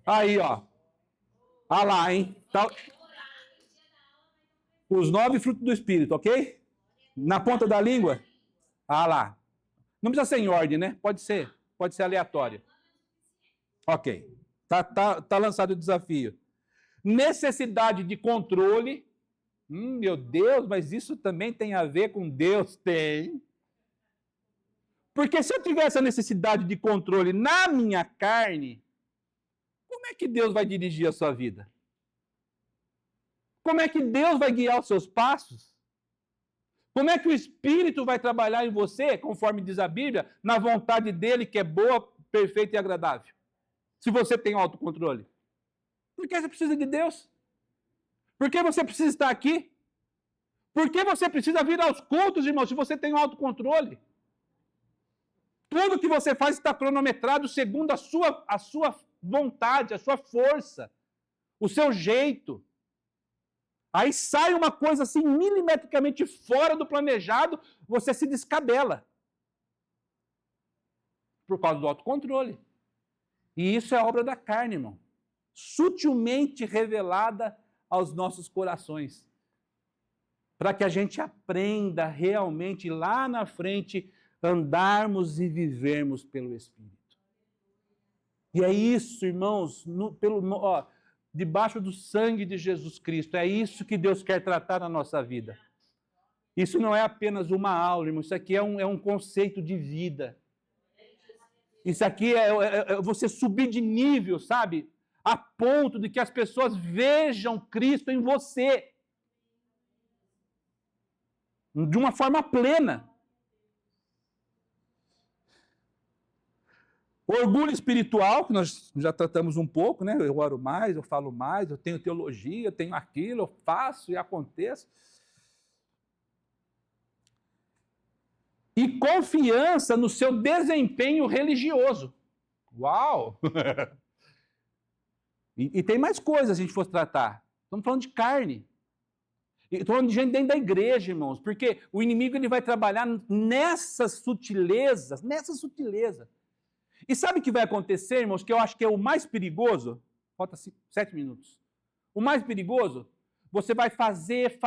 Aí, ó. Olha lá, hein? Tá... Os 9 frutos do Espírito, ok? Na ponta da língua? Ah lá. Não precisa ser em ordem, né? Pode ser aleatório. Ok. Tá lançado o desafio. Necessidade de controle. Meu Deus, mas isso também tem a ver com Deus? Tem. Porque se eu tiver essa necessidade de controle na minha carne, como é que Deus vai dirigir a sua vida? Como é que Deus vai guiar os seus passos? Como é que o Espírito vai trabalhar em você, conforme diz a Bíblia, na vontade dele, que é boa, perfeita e agradável? Se você tem autocontrole. Porque você precisa de Deus. Por que você precisa estar aqui? Por que você precisa vir aos cultos, irmão, se você tem autocontrole? Tudo que você faz está cronometrado segundo a sua vontade, a sua força, o seu jeito. Aí sai uma coisa assim milimetricamente fora do planejado, você se descabela. Por causa do autocontrole. E isso é obra da carne, irmão. Sutilmente revelada aos nossos corações. Para que a gente aprenda realmente lá na frente andarmos e vivermos pelo Espírito. E é isso, irmãos, debaixo do sangue de Jesus Cristo, é isso que Deus quer tratar na nossa vida. Isso não é apenas uma aula, irmão, isso aqui é um conceito de vida. Isso aqui é você subir de nível, sabe? A ponto de que as pessoas vejam Cristo em você. De uma forma plena. O orgulho espiritual, que nós já tratamos um pouco, né? Eu oro mais, eu falo mais, eu tenho teologia, eu tenho aquilo, eu faço e aconteço. E confiança no seu desempenho religioso. Uau! E tem mais coisas, se a gente fosse tratar. Estamos falando de carne. Estou falando de gente dentro da igreja, irmãos, porque o inimigo ele vai trabalhar nessas sutilezas, E sabe o que vai acontecer, irmãos, que eu acho que é o mais perigoso? Falta 7 minutos. O mais perigoso, você vai fazer.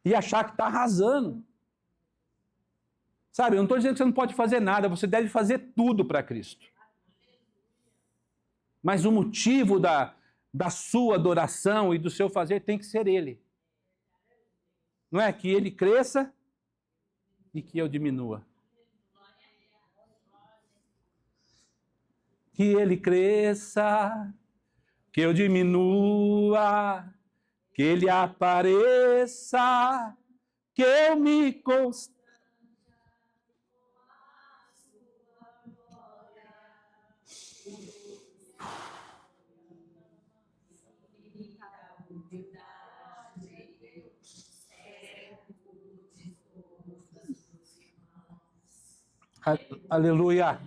E achar que está arrasando. Sabe, eu não estou dizendo que você não pode fazer nada, você deve fazer tudo para Cristo. Mas o motivo da sua adoração e do seu fazer tem que ser Ele. Não é que Ele cresça e que eu diminua. Que Ele cresça, que eu diminua, que Ele apareça, que eu me conste. Aleluia.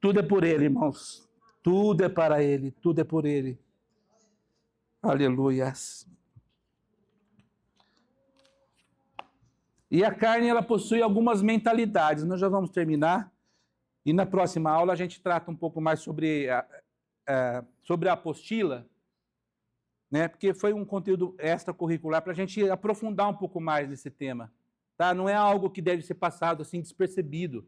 Tudo é por Ele, irmãos. Tudo é para Ele, tudo é por Ele. Aleluia. E a carne, ela possui algumas mentalidades. Nós já vamos terminar. E na próxima aula a gente trata um pouco mais sobre a apostila, né? Porque foi um conteúdo extracurricular para a gente aprofundar um pouco mais nesse tema. Tá? Não é algo que deve ser passado assim despercebido.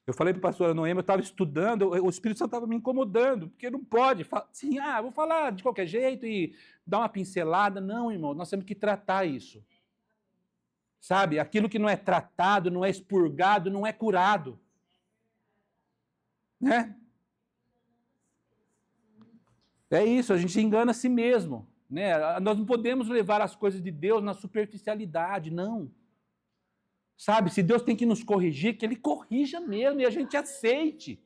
Eu falei para o pastor Noemi, eu estava estudando, o Espírito Santo estava me incomodando, porque não pode, assim, vou falar de qualquer jeito e dar uma pincelada. Não, irmão, nós temos que tratar isso. Sabe, aquilo que não é tratado, não é expurgado, não é curado. Né? É isso, a gente engana a si mesmo. Né? Nós não podemos levar as coisas de Deus na superficialidade, não. Sabe, se Deus tem que nos corrigir, que Ele corrija mesmo e a gente aceite.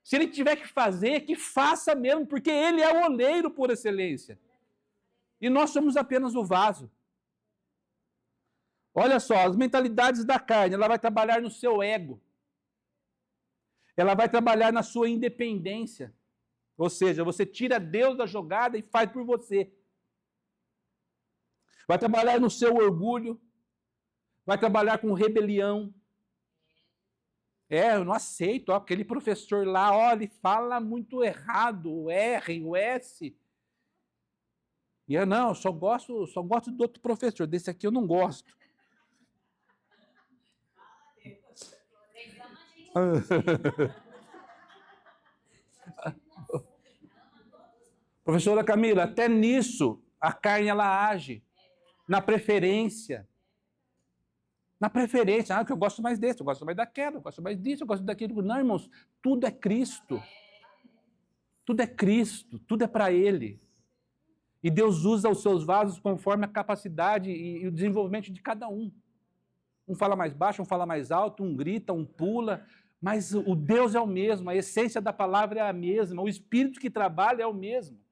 Se Ele tiver que fazer, que faça mesmo, porque Ele é o oleiro por excelência. E nós somos apenas o vaso. Olha só, as mentalidades da carne, ela vai trabalhar no seu ego. Ela vai trabalhar na sua independência. Ou seja, você tira Deus da jogada e faz por você. Vai trabalhar no seu orgulho. Vai trabalhar com rebelião. Eu não aceito, aquele professor lá, ele fala muito errado, o R, o S. E eu não, só gosto do outro professor, desse aqui eu não gosto. Professora Camila, até nisso a carne ela age na preferência. Na preferência, que eu gosto mais desse, eu gosto mais daquela, eu gosto mais disso, eu gosto daquilo. Não, irmãos, tudo é Cristo. Tudo é Cristo, tudo é para Ele. E Deus usa os seus vasos conforme a capacidade e o desenvolvimento de cada um. Um fala mais baixo, um fala mais alto, um grita, um pula, mas o Deus é o mesmo, a essência da palavra é a mesma, o Espírito que trabalha é o mesmo.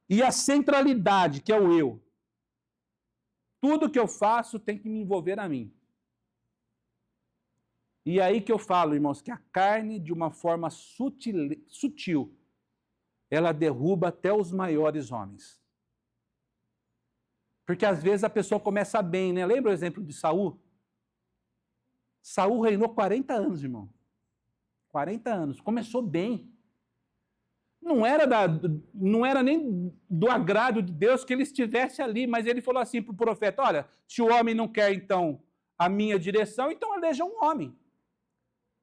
E a centralidade, que é o eu. Tudo que eu faço tem que me envolver a mim. E é aí que eu falo, irmãos, que a carne, de uma forma sutil, ela derruba até os maiores homens. Porque às vezes a pessoa começa bem, né? Lembra o exemplo de Saul? Saul reinou 40 anos, irmão. 40 anos. Começou bem. Não era nem do agrado de Deus que ele estivesse ali, mas ele falou assim para o profeta, olha, se o homem não quer, então, a minha direção, então eleja um homem.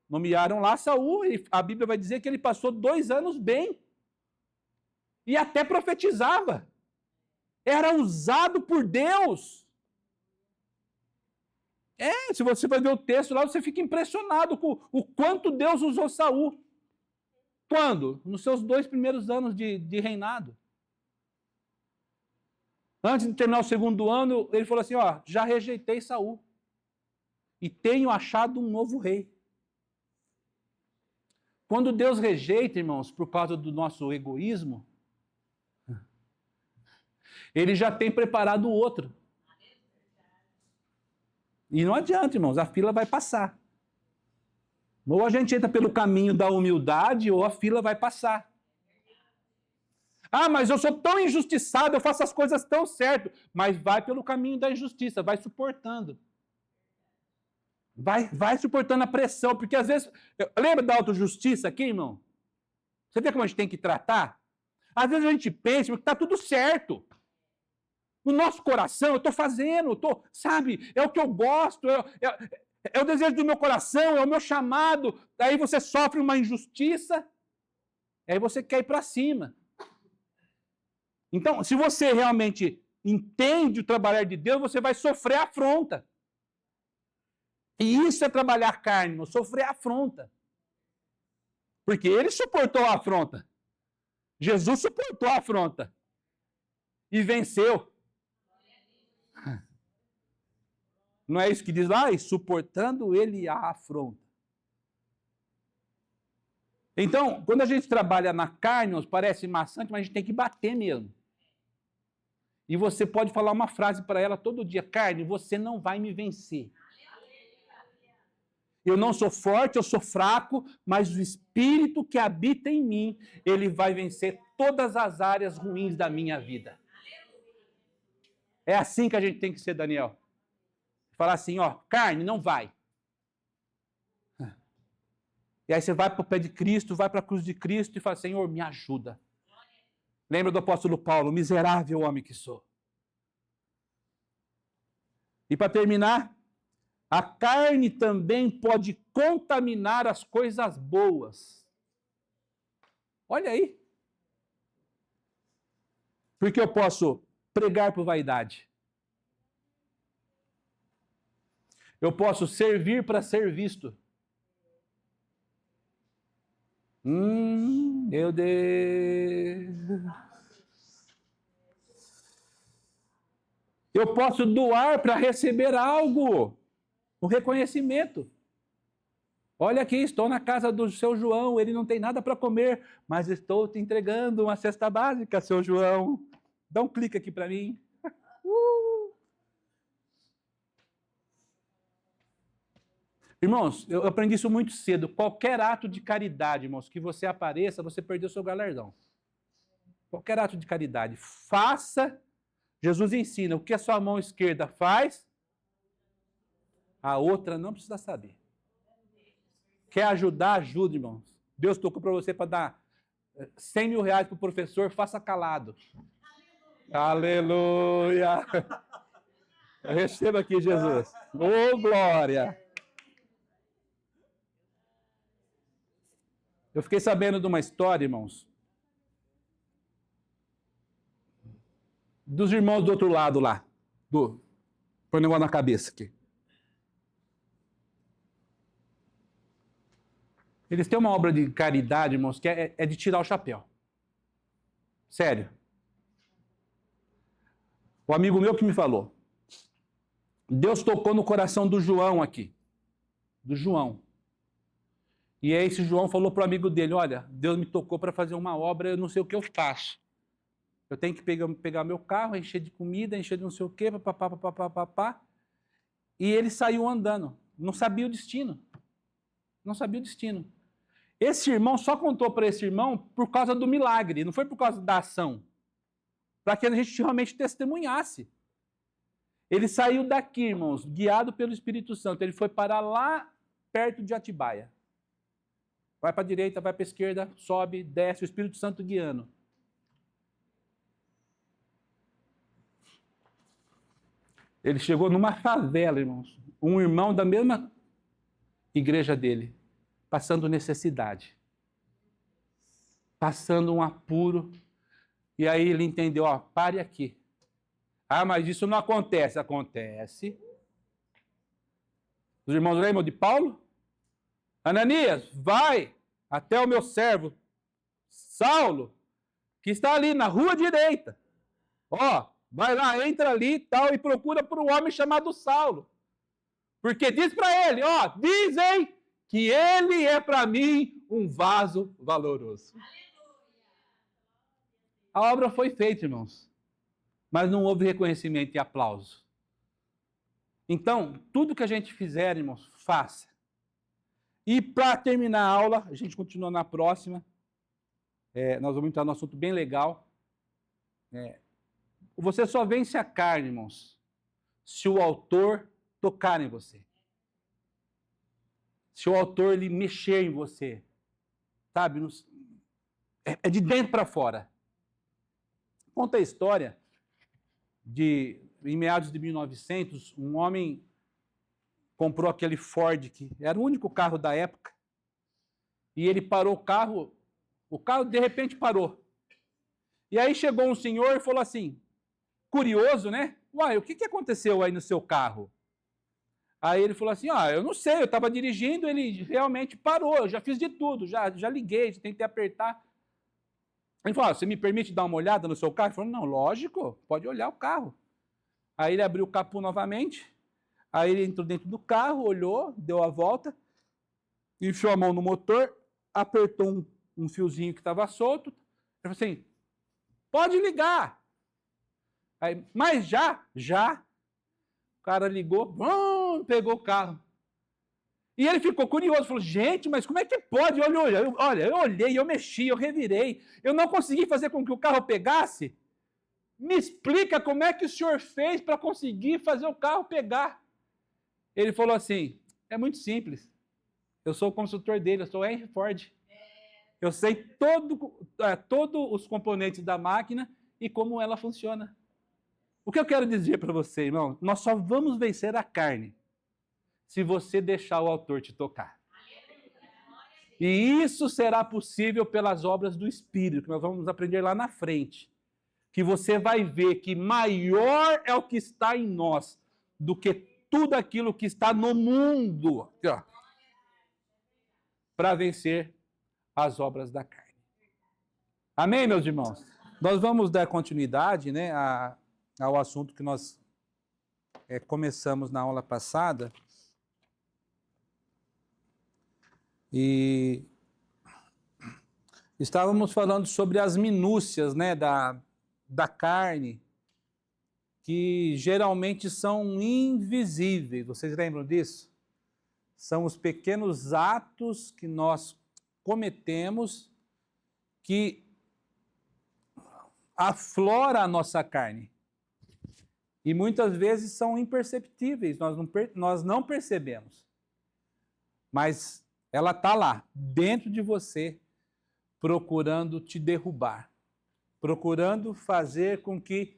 Nomearam lá Saul, e a Bíblia vai dizer que ele passou 2 anos bem. E até profetizava. Era usado por Deus. Se você vai ver o texto lá, você fica impressionado com o quanto Deus usou Saul. Quando? Nos seus 2 primeiros anos de reinado. Antes de terminar o 2º ano, ele falou assim, ó, já rejeitei Saul. E tenho achado um novo rei. Quando Deus rejeita, irmãos, por causa do nosso egoísmo, Ele já tem preparado o outro. E não adianta, irmãos, a fila vai passar. Ou a gente entra pelo caminho da humildade, ou a fila vai passar. Ah, mas eu sou tão injustiçado, eu faço as coisas tão certo. Mas vai pelo caminho da injustiça, vai suportando. Vai suportando a pressão, porque às vezes... Lembra da autojustiça aqui, irmão? Você vê como a gente tem que tratar? Às vezes a gente pensa que está tudo certo. No nosso coração, eu estou fazendo, sabe? É o que eu gosto, é o desejo do meu coração, é o meu chamado. Daí você sofre uma injustiça, aí você quer ir para cima. Então, se você realmente entende o trabalhar de Deus, você vai sofrer afronta. E isso é trabalhar a carne, não sofrer afronta. Porque ele suportou a afronta. Jesus suportou a afronta. E venceu. Não é isso que diz lá? E suportando ele a afronta. Então, quando a gente trabalha na carne, parece maçante, mas a gente tem que bater mesmo. E você pode falar uma frase para ela todo dia: carne, você não vai me vencer. Eu não sou forte, eu sou fraco, mas o Espírito que habita em mim, ele vai vencer todas as áreas ruins da minha vida. É assim que a gente tem que ser, Daniel. Falar assim, ó, carne, não vai. E aí você vai para o pé de Cristo, vai para a cruz de Cristo e fala, Senhor, me ajuda. Lembra do apóstolo Paulo, miserável homem que sou. E para terminar, a carne também pode contaminar as coisas boas. Olha aí. Porque eu posso pregar por vaidade. Eu posso servir para ser visto. Meu Deus. Eu posso doar para receber algo. Um reconhecimento. Olha aqui, estou na casa do seu João, ele não tem nada para comer, mas estou te entregando uma cesta básica, seu João. Dá um clique aqui para mim. Irmãos, eu aprendi isso muito cedo. Qualquer ato de caridade, irmãos, que você apareça, você perdeu seu galardão. Qualquer ato de caridade. Faça. Jesus ensina, o que a sua mão esquerda faz, a outra não precisa saber. Quer ajudar? Ajuda, irmãos. Deus tocou para você para dar 100 mil reais para o professor, faça calado. Aleluia! Receba aqui, Jesus. Ô, glória! Eu fiquei sabendo de uma história, irmãos, dos irmãos do outro lado lá. Põe o negócio na cabeça aqui. Eles têm uma obra de caridade, irmãos, que é de tirar o chapéu. Sério. O amigo meu que me falou. Deus tocou no coração do João aqui. Do João. E aí esse João falou para o amigo dele, olha, Deus me tocou para fazer uma obra, eu não sei o que eu faço. Eu tenho que pegar meu carro, encher de comida, encher de não sei o quê, papapá. E ele saiu andando. Não sabia o destino. Não sabia o destino. Esse irmão só contou para esse irmão por causa do milagre, não foi por causa da ação. Para que a gente realmente testemunhasse. Ele saiu daqui, irmãos, guiado pelo Espírito Santo. Ele foi parar lá perto de Atibaia. Vai para a direita, vai para a esquerda, sobe, desce, o Espírito Santo guiando. Ele chegou numa favela, irmãos. Um irmão da mesma igreja dele, passando necessidade. Passando um apuro. E aí ele entendeu, ó, pare aqui. Ah, mas isso não acontece. Acontece. Os irmãos lembram de Paulo? Ananias, vai até o meu servo Saulo, que está ali na rua direita. Ó, vai lá, entra ali tal, e procura por um homem chamado Saulo. Porque diz para ele, ó, dizem que ele é para mim um vaso valoroso. A obra foi feita, irmãos. Mas não houve reconhecimento e aplauso. Então, tudo que a gente fizer, irmãos, faça. E para terminar a aula, a gente continua na próxima. Nós vamos entrar num assunto bem legal. Você só vence a carne, irmãos, se o autor tocar em você. Se o autor ele mexer em você. Sabe? É de dentro para fora. Conta a história em meados de 1900, um homem comprou aquele Ford, que era o único carro da época, e ele parou o carro de repente parou. E aí chegou um senhor e falou assim, curioso, né? Uai, o que aconteceu aí no seu carro? Aí ele falou assim, eu não sei, eu estava dirigindo, ele realmente parou, eu já fiz de tudo, já liguei, já tentei apertar. Ele falou, você me permite dar uma olhada no seu carro? Ele falou, não, lógico, pode olhar o carro. Aí ele abriu o capô novamente, aí ele entrou dentro do carro, olhou, deu a volta, enfiou a mão no motor, apertou um fiozinho que estava solto, ele falou assim, pode ligar. Aí, mas já. O cara ligou, pegou o carro. E ele ficou curioso, falou, gente, mas como é que pode? Olha, eu olhei, eu mexi, eu revirei, eu não consegui fazer com que o carro pegasse. Me explica como é que o senhor fez para conseguir fazer o carro pegar. Ele falou assim, é muito simples. Eu sou o consultor dele, eu sou o Henry Ford. Eu sei todos os componentes da máquina e como ela funciona. O que eu quero dizer para você, irmão? Nós só vamos vencer a carne se você deixar o autor te tocar. E isso será possível pelas obras do Espírito, que nós vamos aprender lá na frente. Que você vai ver que maior é o que está em nós do que tudo aquilo que está no mundo. Para vencer as obras da carne. Amém, meus irmãos? Nós vamos dar continuidade, né, ao assunto que nós começamos na aula passada. E estávamos falando sobre as minúcias, né, da carne, que geralmente são invisíveis. Vocês lembram disso? São os pequenos atos que nós cometemos que aflora a nossa carne. E muitas vezes são imperceptíveis, nós não percebemos. Mas ela está lá, dentro de você, procurando te derrubar. Procurando fazer com que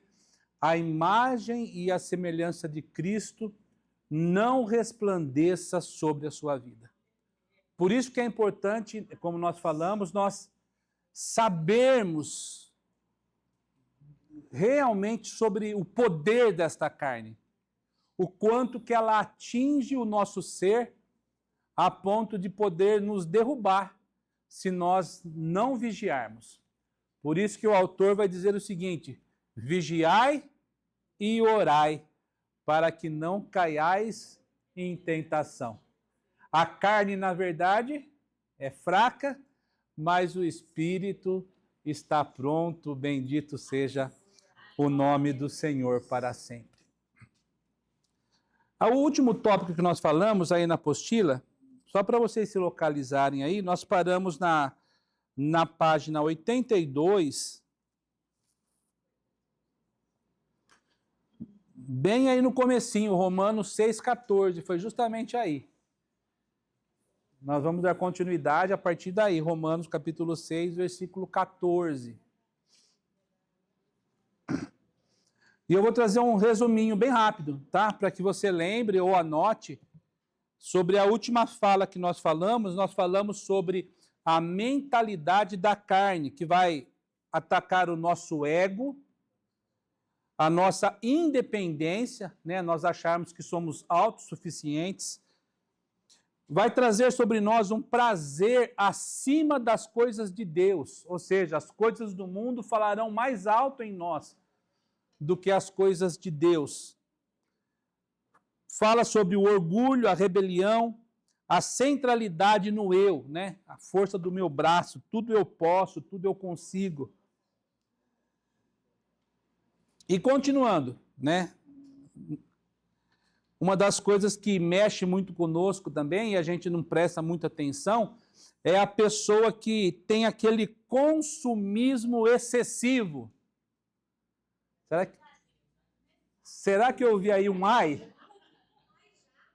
a imagem e a semelhança de Cristo não resplandeça sobre a sua vida. Por isso que é importante, como nós falamos, nós sabermos realmente sobre o poder desta carne, o quanto que ela atinge o nosso ser a ponto de poder nos derrubar se nós não vigiarmos. Por isso que o autor vai dizer o seguinte: vigiai e orai, para que não caiais em tentação. A carne, na verdade, é fraca, mas o espírito está pronto, bendito seja o nome do Senhor para sempre. O último tópico que nós falamos aí na apostila, só para vocês se localizarem aí, nós paramos na página 82, bem aí no comecinho, Romanos 6,14, foi justamente aí. Nós vamos dar continuidade a partir daí, Romanos capítulo 6, versículo 14. E eu vou trazer um resuminho bem rápido, tá? Para que você lembre ou anote sobre a última fala que nós falamos sobre a mentalidade da carne, que vai atacar o nosso ego, a nossa independência, né? Nós acharmos que somos autossuficientes, vai trazer sobre nós um prazer acima das coisas de Deus, ou seja, as coisas do mundo falarão mais alto em nós do que as coisas de Deus. Fala sobre o orgulho, a rebelião, a centralidade no eu, né? A força do meu braço, tudo eu posso, tudo eu consigo. E continuando, né? Uma das coisas que mexe muito conosco também, e a gente não presta muita atenção, é a pessoa que tem aquele consumismo excessivo. Será que eu ouvi aí um ai?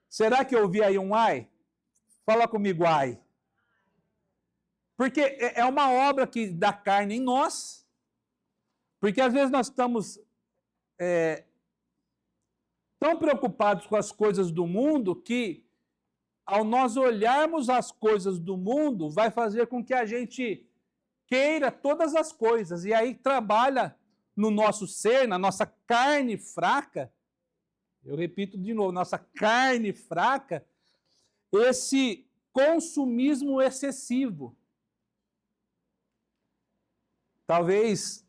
Será que eu ouvi aí um ai? Fala comigo, ai. Porque é uma obra que dá carne em nós, porque às vezes nós estamos tão preocupados com as coisas do mundo que, ao nós olharmos as coisas do mundo, vai fazer com que a gente queira todas as coisas, e aí trabalha no nosso ser, na nossa carne fraca, eu repito de novo, nossa carne fraca, esse consumismo excessivo. Talvez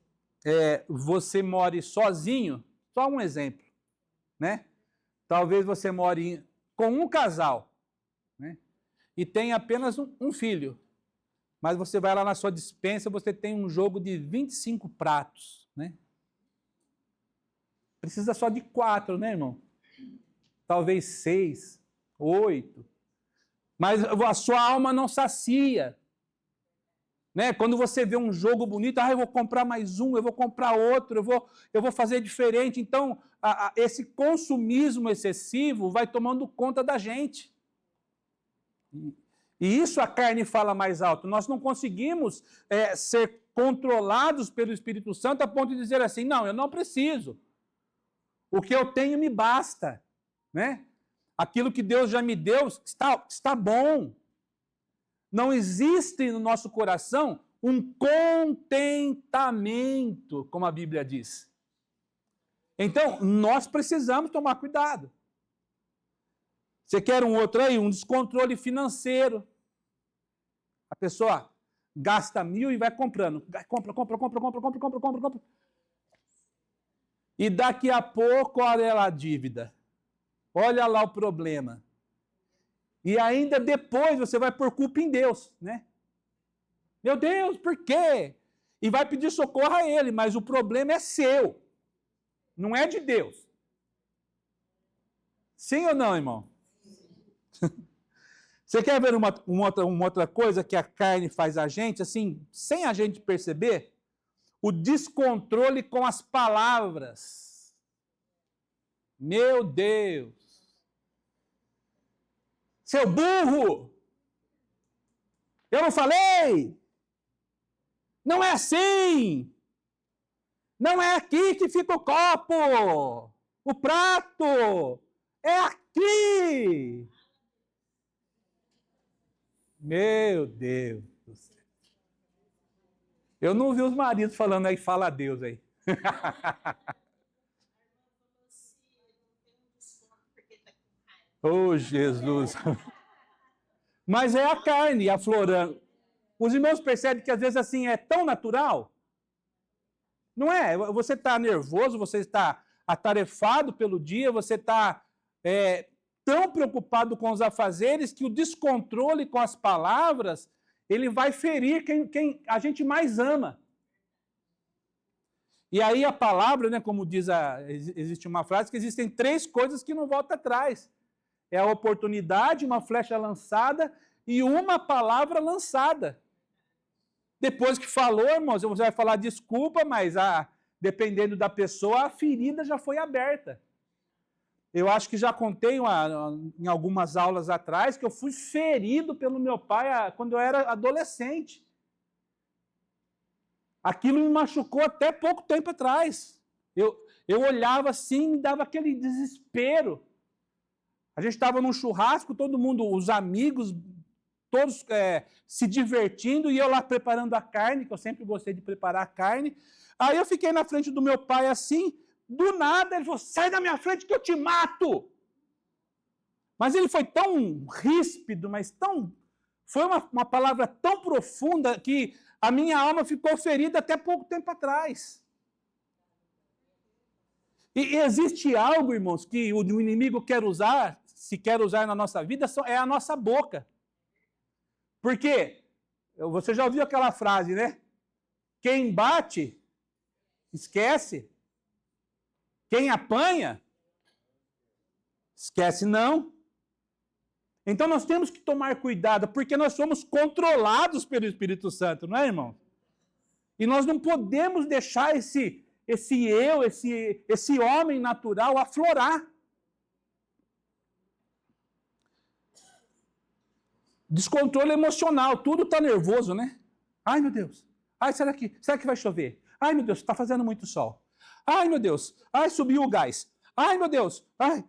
você more sozinho, só um exemplo, né? Talvez você more com um casal, né? E tenha apenas um filho, mas você vai lá na sua despensa, você tem um jogo de 25 pratos, né? Precisa só de 4, né, irmão? Talvez 6, 8. Mas a sua alma não sacia. Né? Quando você vê um jogo bonito, eu vou comprar mais um, eu vou comprar outro, eu vou fazer diferente. Então, esse consumismo excessivo vai tomando conta da gente. E isso a carne fala mais alto. Nós não conseguimos ser controlados pelo Espírito Santo a ponto de dizer assim, não, eu não preciso. O que eu tenho me basta. Né? Aquilo que Deus já me deu está bom. Não existe no nosso coração um contentamento, como a Bíblia diz. Então, nós precisamos tomar cuidado. Você quer um outro aí? Um descontrole financeiro. A pessoa gasta 1.000 e vai comprando. Compra. E daqui a pouco, olha lá a dívida. Olha lá o problema. E ainda depois você vai pôr culpa em Deus, né? Meu Deus, por quê? E vai pedir socorro a ele, mas o problema é seu. Não é de Deus. Sim ou não, irmão? Você quer ver uma outra coisa que a carne faz a gente, assim, sem a gente perceber? O descontrole com as palavras. Meu Deus. Seu burro! Eu não falei! Não é assim! Não é aqui que fica o copo! O prato! É aqui! Meu Deus do céu! Eu não vi os maridos falando aí, fala a Deus aí. Oh, Jesus! Mas é a carne aflorando. Os irmãos percebem que às vezes assim é tão natural? Não é? Você está nervoso, você está atarefado pelo dia, você está tão preocupado com os afazeres que o descontrole com as palavras, ele vai ferir quem a gente mais ama. E aí a palavra, né, como diz, existe uma frase que existem 3 coisas que não voltam atrás. É a oportunidade, uma flecha lançada e uma palavra lançada. Depois que falou, irmãos, você vai falar desculpa, mas dependendo da pessoa, a ferida já foi aberta. Eu acho que já contei em algumas aulas atrás que eu fui ferido pelo meu pai quando eu era adolescente. Aquilo me machucou até pouco tempo atrás. Eu olhava assim, me dava aquele desespero. A gente estava num churrasco, todo mundo, os amigos, todos se divertindo, e eu lá preparando a carne, que eu sempre gostei de preparar a carne. Aí eu fiquei na frente do meu pai assim, do nada ele falou, sai da minha frente que eu te mato. Mas ele foi tão ríspido, mas foi uma palavra tão profunda que a minha alma ficou ferida até pouco tempo atrás. E existe algo, irmãos, que o inimigo quer usar, se quer usar na nossa vida, é a nossa boca. Por quê? Você já ouviu aquela frase, né? Quem bate, esquece. Quem apanha, esquece não. Então nós temos que tomar cuidado, porque nós somos controlados pelo Espírito Santo, não é, irmão? E nós não podemos deixar esse homem natural aflorar. Descontrole emocional, tudo está nervoso, né? Ai, meu Deus. Ai, será que vai chover? Ai, meu Deus, está fazendo muito sol. Ai, meu Deus. Ai, subiu o gás. Ai, meu Deus. Ai.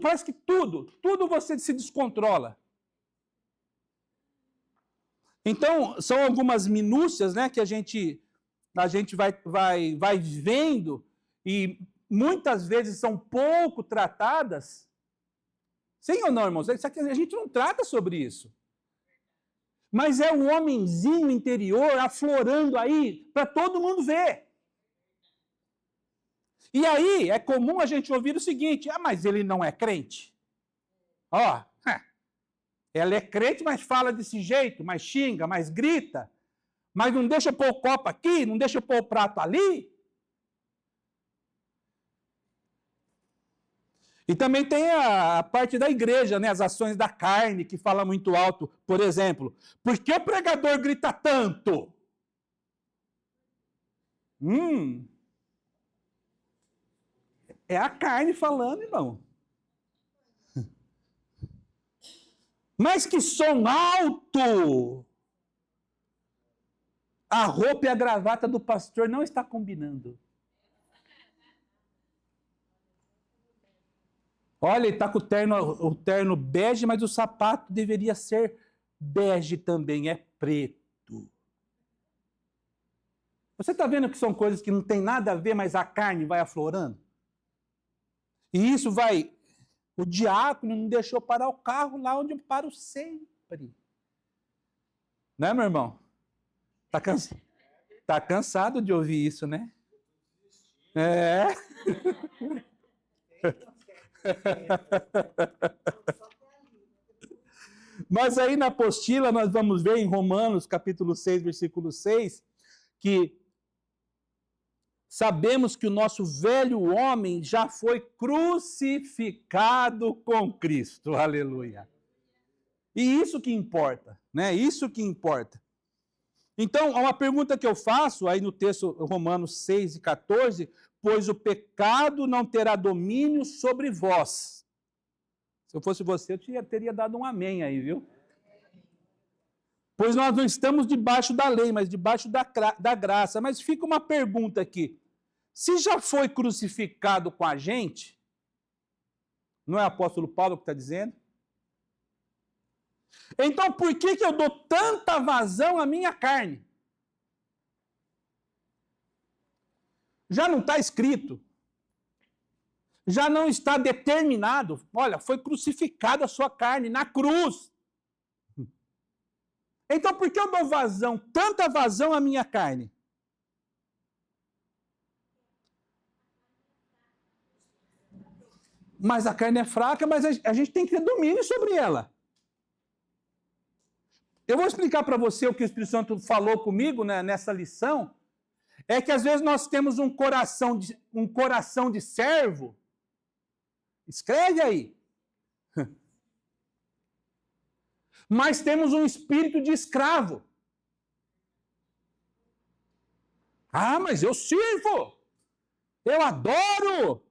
Parece que tudo você se descontrola. Então, são algumas minúcias, né, que a gente vai vendo e muitas vezes são pouco tratadas. Sim ou não, irmãos? Isso aqui, a gente não trata sobre isso. Mas é o homenzinho interior aflorando aí para todo mundo ver. E aí é comum a gente ouvir o seguinte, mas ele não é crente. Ela é crente, mas fala desse jeito, mas xinga, mas grita, mas não deixa pôr o copo aqui, não deixa pôr o prato ali. E também tem a parte da igreja, né? As ações da carne, que fala muito alto. Por exemplo, por que o pregador grita tanto? É a carne falando, irmão. Mas que som alto! A roupa e a gravata do pastor não está combinando. Olha, ele está com o terno bege, mas o sapato deveria ser bege também, é preto. Você está vendo que são coisas que não tem nada a ver, mas a carne vai aflorando? E isso vai... O diácono não deixou parar o carro lá onde eu paro sempre. Né, meu irmão? Tá cansado de ouvir isso, né? É. Mas aí na apostila nós vamos ver em Romanos capítulo 6, versículo 6, que sabemos que o nosso velho homem já foi crucificado com Cristo. Aleluia. E isso que importa, né? Isso que importa. Então, uma pergunta que eu faço aí no texto Romanos 6 e 14, pois o pecado não terá domínio sobre vós. Se eu fosse você, eu teria dado um amém aí, viu? Pois nós não estamos debaixo da lei, mas debaixo da graça. Mas fica uma pergunta aqui. Se já foi crucificado com a gente, não é o apóstolo Paulo que está dizendo? Então, por que eu dou tanta vazão à minha carne? Já não está escrito. Já não está determinado. Olha, foi crucificada a sua carne na cruz. Então, por que eu dou vazão, tanta vazão à minha carne? Mas a carne é fraca, mas a gente tem que ter domínio sobre ela. Eu vou explicar para você o que o Espírito Santo falou comigo, né, nessa lição. É que às vezes nós temos um coração de servo. Escreve aí. Mas temos um espírito de escravo. Ah, mas eu sirvo. Eu adoro.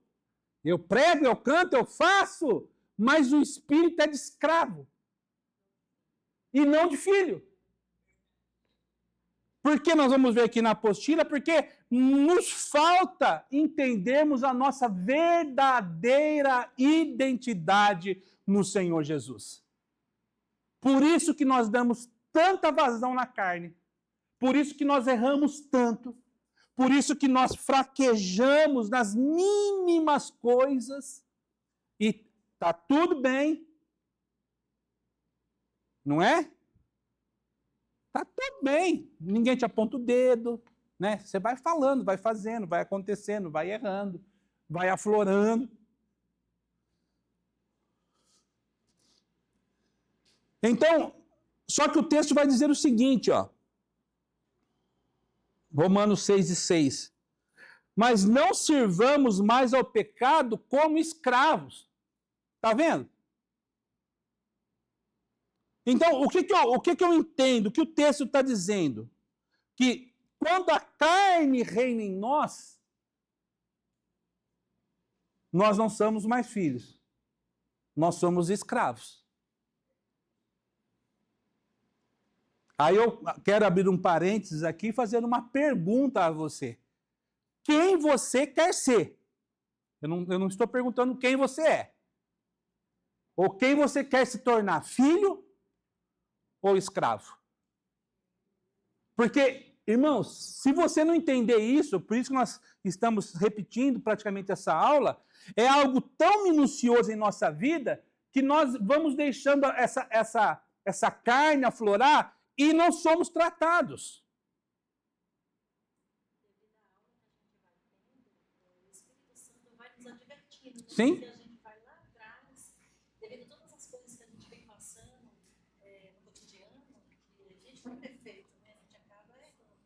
Eu prego, eu canto, eu faço. Mas o espírito é de escravo. E não de filho. Por que nós vamos ver aqui na apostila? Porque nos falta entendermos a nossa verdadeira identidade no Senhor Jesus. Por isso que nós damos tanta vazão na carne. Por isso que nós erramos tanto. Por isso que nós fraquejamos nas mínimas coisas. E tá tudo bem. Não é? Tá tudo bem. Ninguém te aponta o dedo, né? Você vai falando, vai fazendo, vai acontecendo, vai errando, vai aflorando. Então, só que o texto vai dizer o seguinte, ó. Romanos 6:6. Mas não sirvamos mais ao pecado como escravos. Tá vendo? Então, o que eu entendo? O que o texto está dizendo? Que quando a carne reina em nós, nós não somos mais filhos. Nós somos escravos. Aí eu quero abrir um parênteses aqui e fazer uma pergunta a você. Quem você quer ser? Eu não estou perguntando quem você é. Ou quem você quer se tornar, filho ou escravo? Porque, irmãos, se você não entender isso, por isso que nós estamos repetindo praticamente essa aula, é algo tão minucioso em nossa vida que nós vamos deixando essa carne aflorar e não somos tratados. O Espírito Santo vai nos advertindo, né? Sim. Porque a gente vai lá atrás, devido a todas as coisas que a gente vem passando no cotidiano, que a gente não é perfeito, né? A gente acaba errando.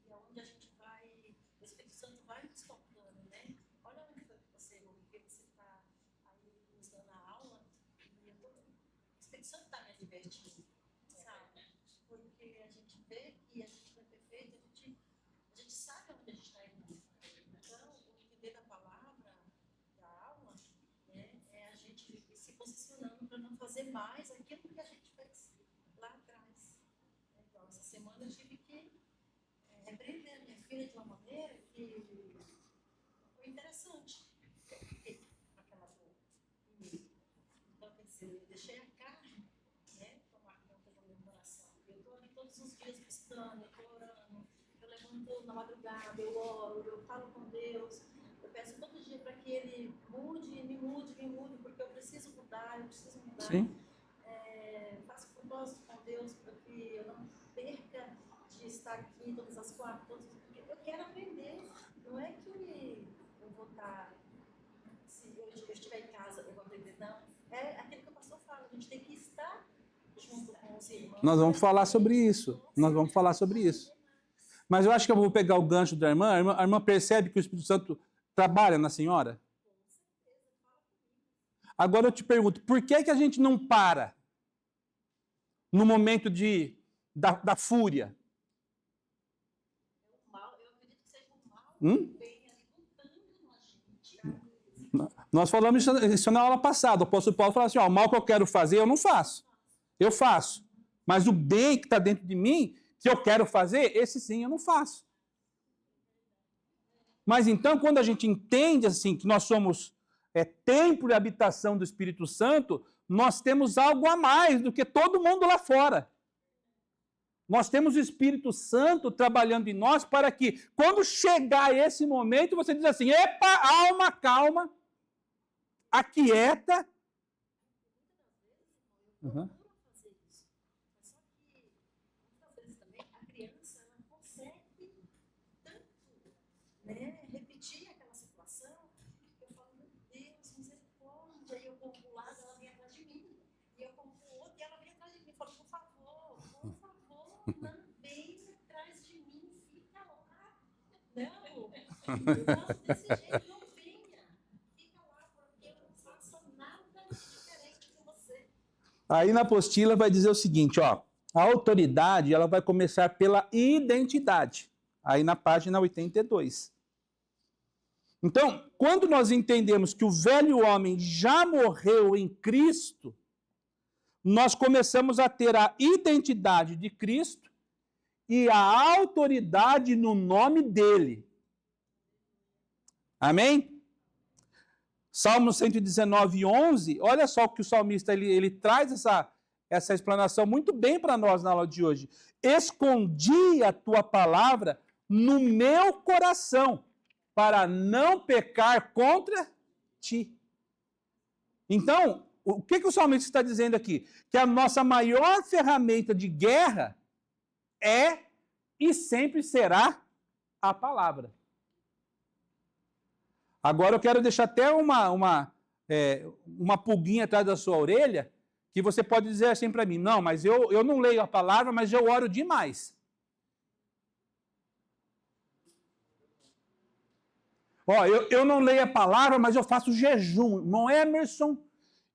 E aonde a gente vai, o Espírito Santo vai nos tocando, né? Olha onde foi que você ouviu, que você está aí nos dando a aula, e o Espírito Santo está me advertindo, sabe? Porque a gente vê que a gente não é perfeito, a gente sabe onde a gente está errando. Então, o entender da palavra, da aula, né, é a gente se posicionando para não fazer mais aquilo que a gente fez lá atrás. Então, essa semana eu tive que repreender a minha filha de uma maneira que foi interessante. Aquela dor. Então, quer dizer, eu deixei a carne, né, tomar conta do meu coração. Eu estou ali todos os dias buscando, eu estou orando, eu levanto na madrugada, eu oro, eu falo com Deus, eu peço todo dia para que Ele me mude, porque eu preciso mudar. Sim. Faço propósito com Deus para que eu não perca de estar aqui todas as quartas, eu quero aprender. Não é que eu vou estar, se eu estiver em casa, eu vou aprender, não. É aquilo que o pastor fala, a gente tem que estar junto com os irmãos. Nós vamos falar sobre isso. Mas eu acho que eu vou pegar o gancho da irmã. A irmã percebe que o Espírito Santo trabalha na senhora? Agora eu te pergunto, por que a gente não para no momento da fúria? O mal, eu acredito que seja o mal que vem ali lutando na gente. Nós falamos isso na aula passada. O apóstolo Paulo falou assim, ó, o mal que eu quero fazer, eu não faço. Eu faço. Mas o bem que está dentro de mim, que eu quero fazer, esse sim eu não faço. Mas então, quando a gente entende assim que nós somos templo e habitação do Espírito Santo, nós temos algo a mais do que todo mundo lá fora. Nós temos o Espírito Santo trabalhando em nós para que, quando chegar esse momento, você diz assim, epa, alma, calma, aquieta. Fazer isso. Mas só que Não, desse jeito não venha. Fica lá, porque eu não faço nada diferente de você. Aí na apostila vai dizer o seguinte, ó, a autoridade ela vai começar pela identidade. Aí na página 82. Então, quando nós entendemos que o velho homem já morreu em Cristo, nós começamos a ter a identidade de Cristo e a autoridade no nome dele. Amém? Salmo 119, 11, olha só o que o salmista ele traz essa explanação muito bem para nós na aula de hoje. Escondi a tua palavra no meu coração, para não pecar contra ti. Então, o que o salmista está dizendo aqui? Que a nossa maior ferramenta de guerra é e sempre será a palavra. Agora eu quero deixar até uma pulguinha atrás da sua orelha, que você pode dizer assim para mim, não, mas eu não leio a palavra, mas eu oro demais. Ó, eu não leio a palavra, mas eu faço jejum. Irmão Emerson,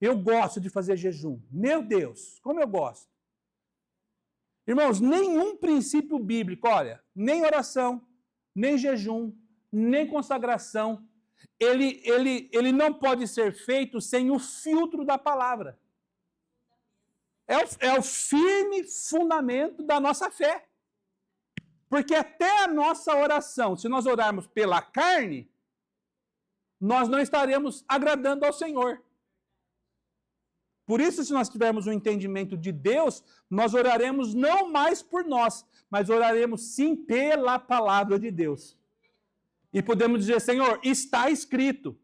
eu gosto de fazer jejum. Meu Deus, como eu gosto. Irmãos, nenhum princípio bíblico, olha, nem oração, nem jejum, nem consagração, ele não pode ser feito sem o filtro da palavra. É o firme fundamento da nossa fé. Porque até a nossa oração, se nós orarmos pela carne, nós não estaremos agradando ao Senhor. Por isso, se nós tivermos um entendimento de Deus, nós oraremos não mais por nós, mas oraremos sim pela palavra de Deus. E podemos dizer, Senhor, está escrito.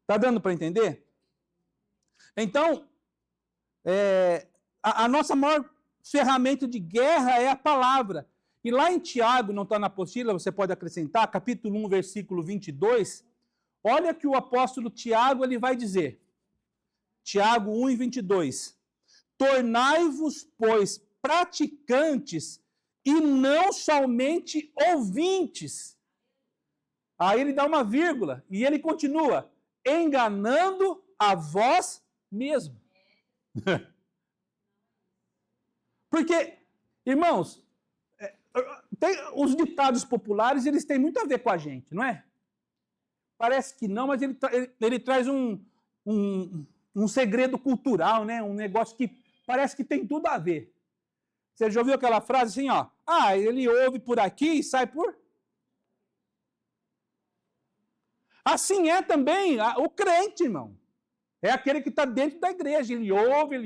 Está dando para entender? Então, a nossa maior ferramenta de guerra é a palavra. E lá em Tiago, não está na apostila, você pode acrescentar, capítulo 1, versículo 22, olha que o apóstolo Tiago ele vai dizer. Tiago 1 e 22. Tornai-vos, pois, praticantes e não somente ouvintes. Aí ele dá uma vírgula e ele continua, enganando a vós mesmo. Porque, irmãos, os ditados populares, eles têm muito a ver com a gente, não é? Parece que não, mas ele traz um segredo cultural, né? Um negócio que parece que tem tudo a ver. Você já ouviu aquela frase assim, ó? Ah, ele ouve por aqui e sai por... Assim é também o crente, irmão. É aquele que está dentro da igreja. Ele ouve,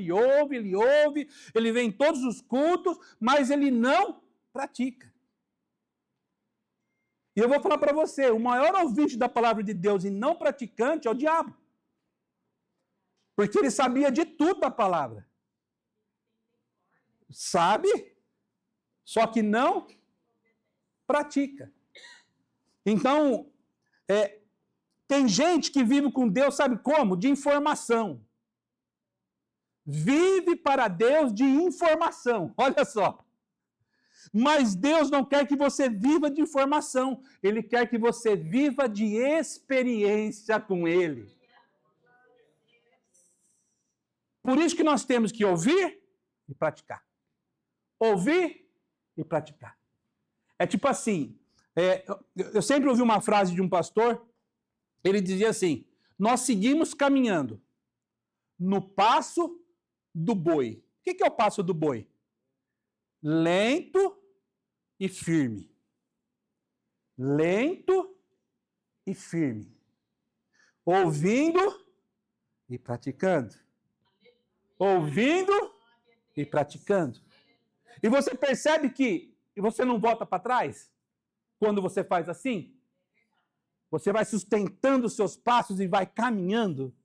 ele vem em todos os cultos, mas ele não pratica. E eu vou falar para você, o maior ouvinte da palavra de Deus e não praticante é o diabo. Porque ele sabia de tudo da palavra. Sabe, só que não pratica. Então, tem gente que vive com Deus, sabe como? De informação. Vive para Deus de informação, olha só. Mas Deus não quer que você viva de informação, Ele quer que você viva de experiência com Ele. Por isso que nós temos que ouvir e praticar. Ouvir e praticar. É tipo assim, eu sempre ouvi uma frase de um pastor, ele dizia assim, nós seguimos caminhando no passo do boi. O que é o passo do boi? Lento e firme. Lento e firme. Ouvindo e praticando. Ouvindo e praticando. E você percebe que você não volta para trás? Quando você faz assim? Você vai sustentando os seus passos e vai caminhando.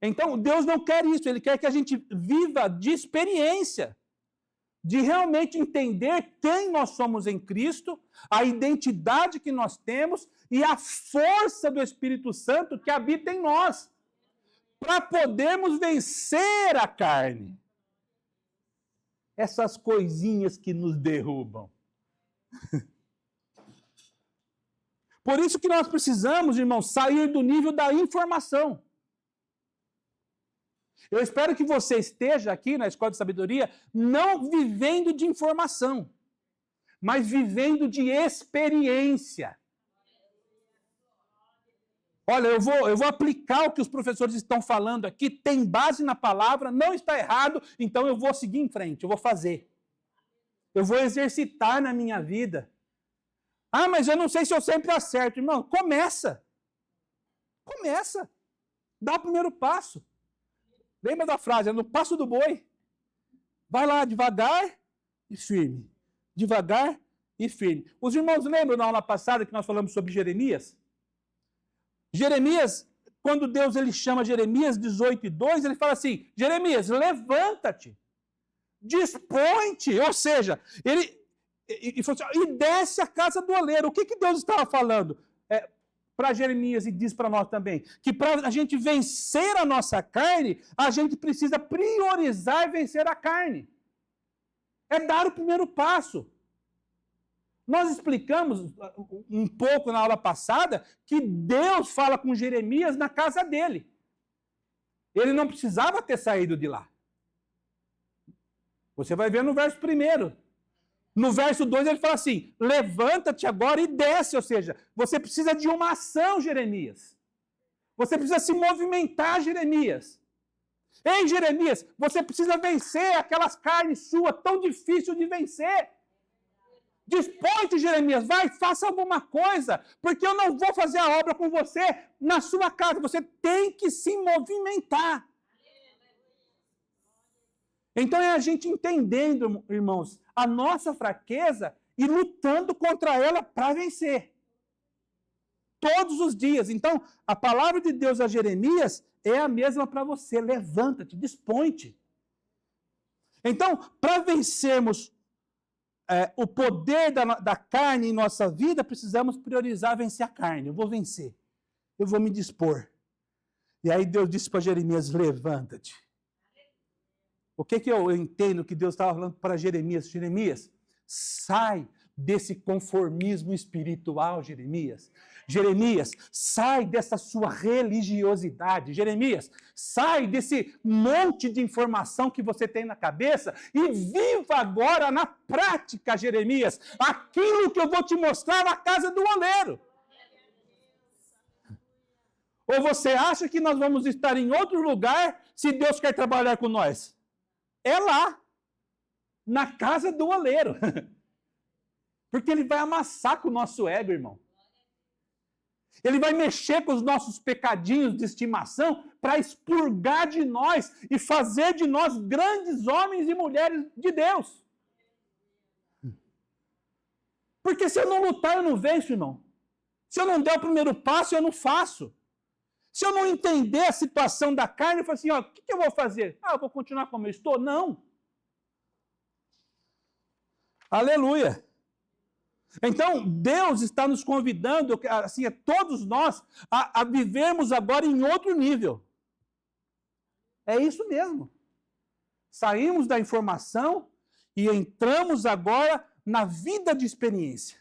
Então, Deus não quer isso. Ele quer que a gente viva de experiência. De realmente entender quem nós somos em Cristo, a identidade que nós temos e a força do Espírito Santo que habita em nós. Para podermos vencer a carne. Essas coisinhas que nos derrubam. Por isso que nós precisamos, irmãos, sair do nível da informação. Eu espero que você esteja aqui na Escola de Sabedoria não vivendo de informação, mas vivendo de experiência. Olha, eu vou aplicar o que os professores estão falando aqui, tem base na palavra, não está errado, então eu vou seguir em frente, eu vou fazer. Eu vou exercitar na minha vida. Ah, mas eu não sei se eu sempre acerto. Irmão, começa. Começa. Dá o primeiro passo. Lembra da frase, é no passo do boi. Vai lá devagar e firme. Devagar e firme. Os irmãos lembram na aula passada que nós falamos sobre Jeremias? Jeremias, quando Deus ele chama Jeremias 18:2, ele fala assim, Jeremias, levanta-te, dispõe-te, ou seja, ele falou assim, e desce a casa do oleiro. O que Deus estava falando para Jeremias e diz para nós também? Que para a gente vencer a nossa carne, a gente precisa priorizar vencer a carne. É dar o primeiro passo. Nós explicamos um pouco na aula passada que Deus fala com Jeremias na casa dele. Ele não precisava ter saído de lá. Você vai ver no verso 1. No verso 2 ele fala assim, levanta-te agora e desce, ou seja, você precisa de uma ação, Jeremias. Você precisa se movimentar, Jeremias. Ei, Jeremias, você precisa vencer aquelas carnes suas tão difíceis de vencer. Dispõe-te, Jeremias, vai, faça alguma coisa, porque eu não vou fazer a obra com você na sua casa. Você tem que se movimentar. Então é a gente entendendo, irmãos, a nossa fraqueza e lutando contra ela para vencer. Todos os dias. Então, a palavra de Deus a Jeremias é a mesma para você. Levanta-te, dispõe-te. Então, para vencermos o poder da carne em nossa vida, precisamos priorizar vencer a carne. Eu vou vencer. Eu vou me dispor. E aí Deus disse para Jeremias, levanta-te. O que eu entendo que Deus estava falando para Jeremias? Jeremias, sai desse conformismo espiritual, Jeremias. Jeremias, sai dessa sua religiosidade. Jeremias, sai desse monte de informação que você tem na cabeça e viva agora na prática, Jeremias, aquilo que eu vou te mostrar na casa do oleiro. Ou você acha que nós vamos estar em outro lugar se Deus quer trabalhar com nós? É lá, na casa do oleiro. Porque ele vai amassar com o nosso ego, irmão. Ele vai mexer com os nossos pecadinhos de estimação para expurgar de nós e fazer de nós grandes homens e mulheres de Deus. Porque se eu não lutar, eu não venço, irmão. Se eu não der o primeiro passo, eu não faço. Se eu não entender a situação da carne, eu falo assim, ó, o que eu vou fazer? Eu vou continuar como eu estou? Não. Aleluia. Então, Deus está nos convidando, assim, a todos nós, a vivermos agora em outro nível. É isso mesmo. Saímos da informação e entramos agora na vida de experiência.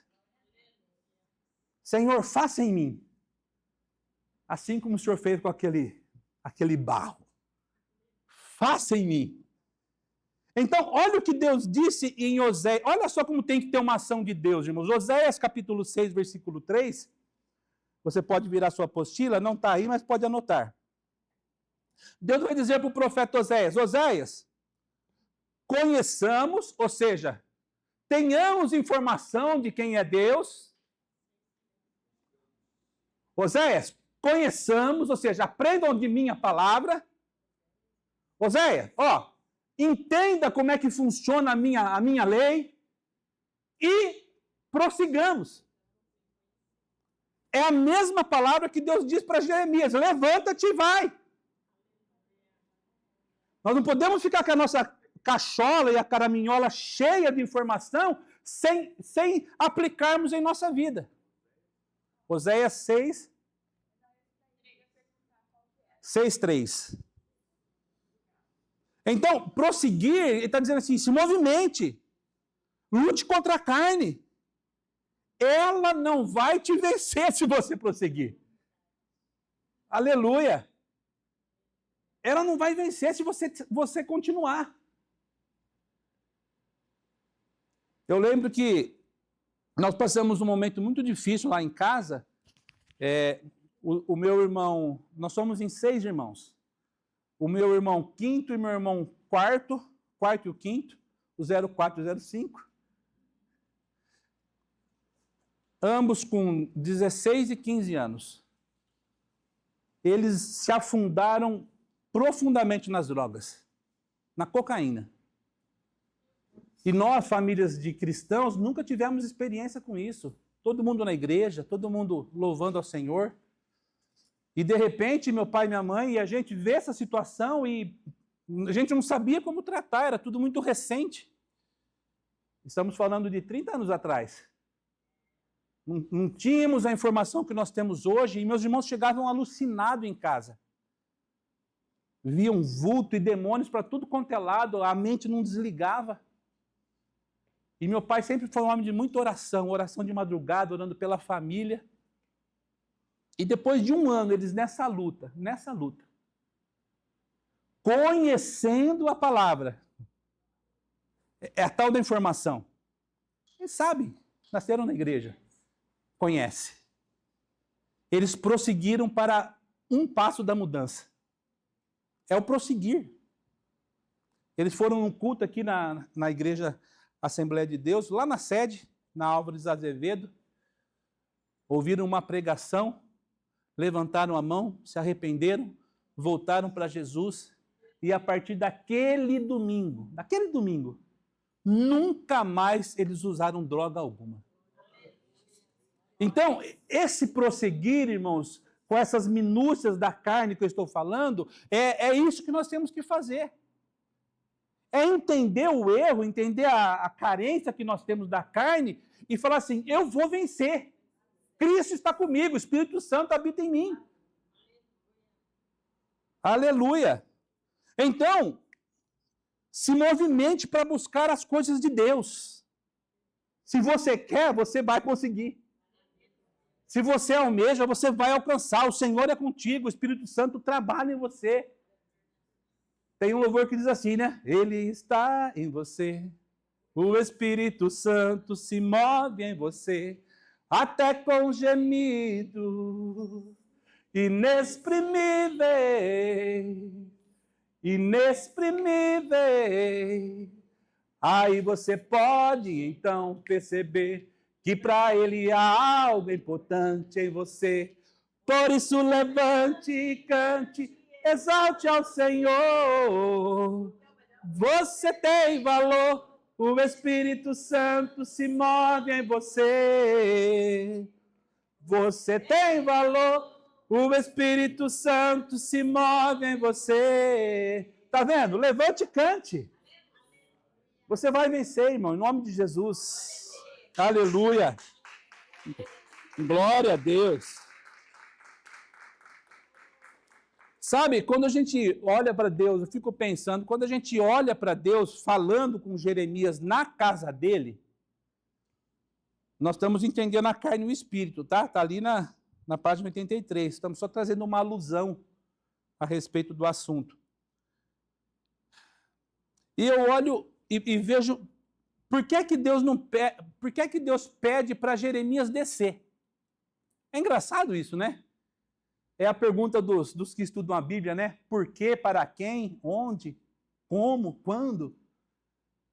Senhor, faça em mim. Assim como o Senhor fez com aquele barro. Faça em mim. Então, olha o que Deus disse em Oséias. Olha só como tem que ter uma ação de Deus, irmãos. Oséias, capítulo 6, versículo 3. Você pode virar sua apostila, não está aí, mas pode anotar. Deus vai dizer para o profeta Oséias, Oséias, conheçamos, ou seja, tenhamos informação de quem é Deus. Oséias, conheçamos, ou seja, aprendam de mim a palavra. Oséias, entenda como é que funciona a minha lei e prossigamos. É a mesma palavra que Deus diz para Jeremias, levanta-te e vai. Nós não podemos ficar com a nossa cachola e a caraminhola cheia de informação sem aplicarmos em nossa vida. Oséias 6:3. Então, prosseguir, ele está dizendo assim, se movimente, lute contra a carne. ela não vai te vencer se você prosseguir. Aleluia! Ela não vai vencer se você continuar. Eu lembro que nós passamos um momento muito difícil lá em casa. O meu irmão, nós somos em 6 irmãos. O meu irmão quinto e meu irmão quarto e o quinto, o 04 e o 05. Ambos com 16 e 15 anos. Eles se afundaram profundamente nas drogas, na cocaína. E nós, famílias de cristãos, nunca tivemos experiência com isso. Todo mundo na igreja, todo mundo louvando ao Senhor. E de repente, meu pai e minha mãe, e a gente vê essa situação e a gente não sabia como tratar, era tudo muito recente. Estamos falando de 30 anos atrás. Não tínhamos a informação que nós temos hoje, e meus irmãos chegavam alucinados em casa. Viam vulto e demônios para tudo quanto é lado, a mente não desligava. E meu pai sempre foi um homem de muita oração, oração de madrugada, orando pela família. E depois de um ano, eles nessa luta, conhecendo a palavra, é a tal da informação. Eles sabem, nasceram na igreja, conhece. Eles prosseguiram para um passo da mudança. É o prosseguir. Eles foram num culto aqui na igreja Assembleia de Deus, lá na sede, na Álvares Azevedo, ouviram uma pregação, levantaram a mão, se arrependeram, voltaram para Jesus, e a partir daquele domingo, nunca mais eles usaram droga alguma. Então, esse prosseguir, irmãos, com essas minúcias da carne que eu estou falando, é isso que nós temos que fazer. É entender o erro, entender a carência que nós temos da carne e falar assim, eu vou vencer. Cristo está comigo, o Espírito Santo habita em mim. Aleluia! Então, se movimente para buscar as coisas de Deus. Se você quer, você vai conseguir. Se você almeja, você vai alcançar. O Senhor é contigo, o Espírito Santo trabalha em você. Tem um louvor que diz assim, né? Ele está em você. O Espírito Santo se move em você. Até com gemido inexprimível. Aí você pode então perceber que para ele há algo importante em você. Por isso levante e cante, exalte ao Senhor. Você tem valor, o Espírito Santo se move em você. Você tem valor, o Espírito Santo se move em você. Tá vendo? Levante e cante. Você vai vencer, irmão, em nome de Jesus. Aleluia. Glória a Deus. Sabe, quando a gente olha para Deus, eu fico pensando, quando a gente olha para Deus falando com Jeremias na casa dele, nós estamos entendendo a carne e o espírito, tá? Está ali na página 83. Estamos só trazendo uma alusão a respeito do assunto. E eu olho e vejo por que que Deus pede para Jeremias descer. É engraçado isso, né? É a pergunta dos que estudam a Bíblia, né? Por quê, para quem, onde, como, quando.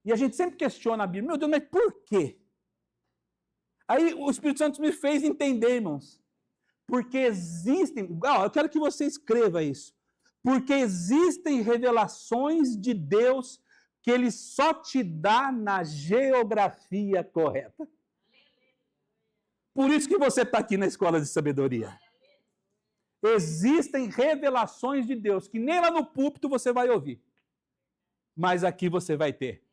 E a gente sempre questiona a Bíblia. Meu Deus, mas por quê? Aí o Espírito Santo me fez entender, irmãos. Porque existem... eu quero que você escreva isso. Porque existem revelações de Deus que Ele só te dá na geografia correta. Por isso que você está aqui na Escola de Sabedoria. Existem revelações de Deus que nem lá no púlpito você vai ouvir. Mas aqui você vai ter.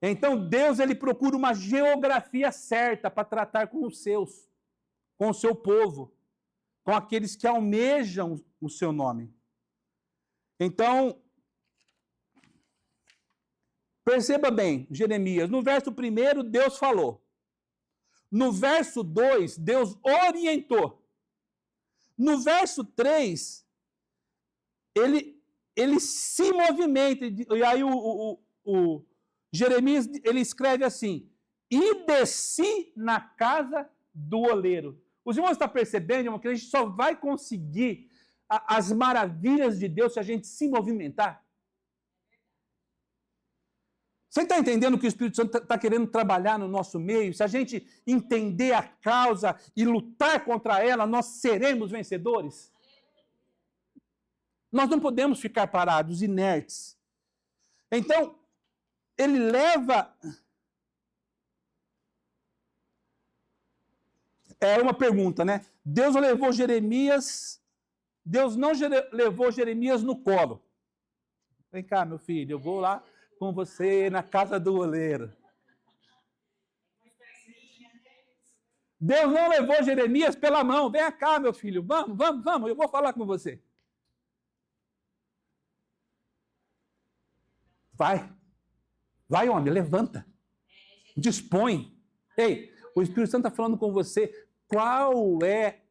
Então Deus, ele procura uma geografia certa para tratar com os seus, com o seu povo, com aqueles que almejam o seu nome. Então, perceba bem, Jeremias, no verso 1, Deus falou: No verso 2, Deus orientou. No verso 3, ele se movimenta. E aí o Jeremias, ele escreve assim: e desci na casa do oleiro. Os irmãos estão percebendo, irmão, que a gente só vai conseguir as maravilhas de Deus se a gente se movimentar? Você está entendendo que o Espírito Santo está querendo trabalhar no nosso meio? Se a gente entender a causa e lutar contra ela, nós seremos vencedores. Nós não podemos ficar parados, inertes. Então, ele leva... É uma pergunta, né? Deus não levou Jeremias no colo. Vem cá, meu filho, eu vou lá com você na casa do oleiro. Deus não levou Jeremias pela mão. Vem cá, meu filho, vamos, eu vou falar com você. Vai, homem, levanta. Dispõe. Ei, o Espírito Santo está falando com você. Qual é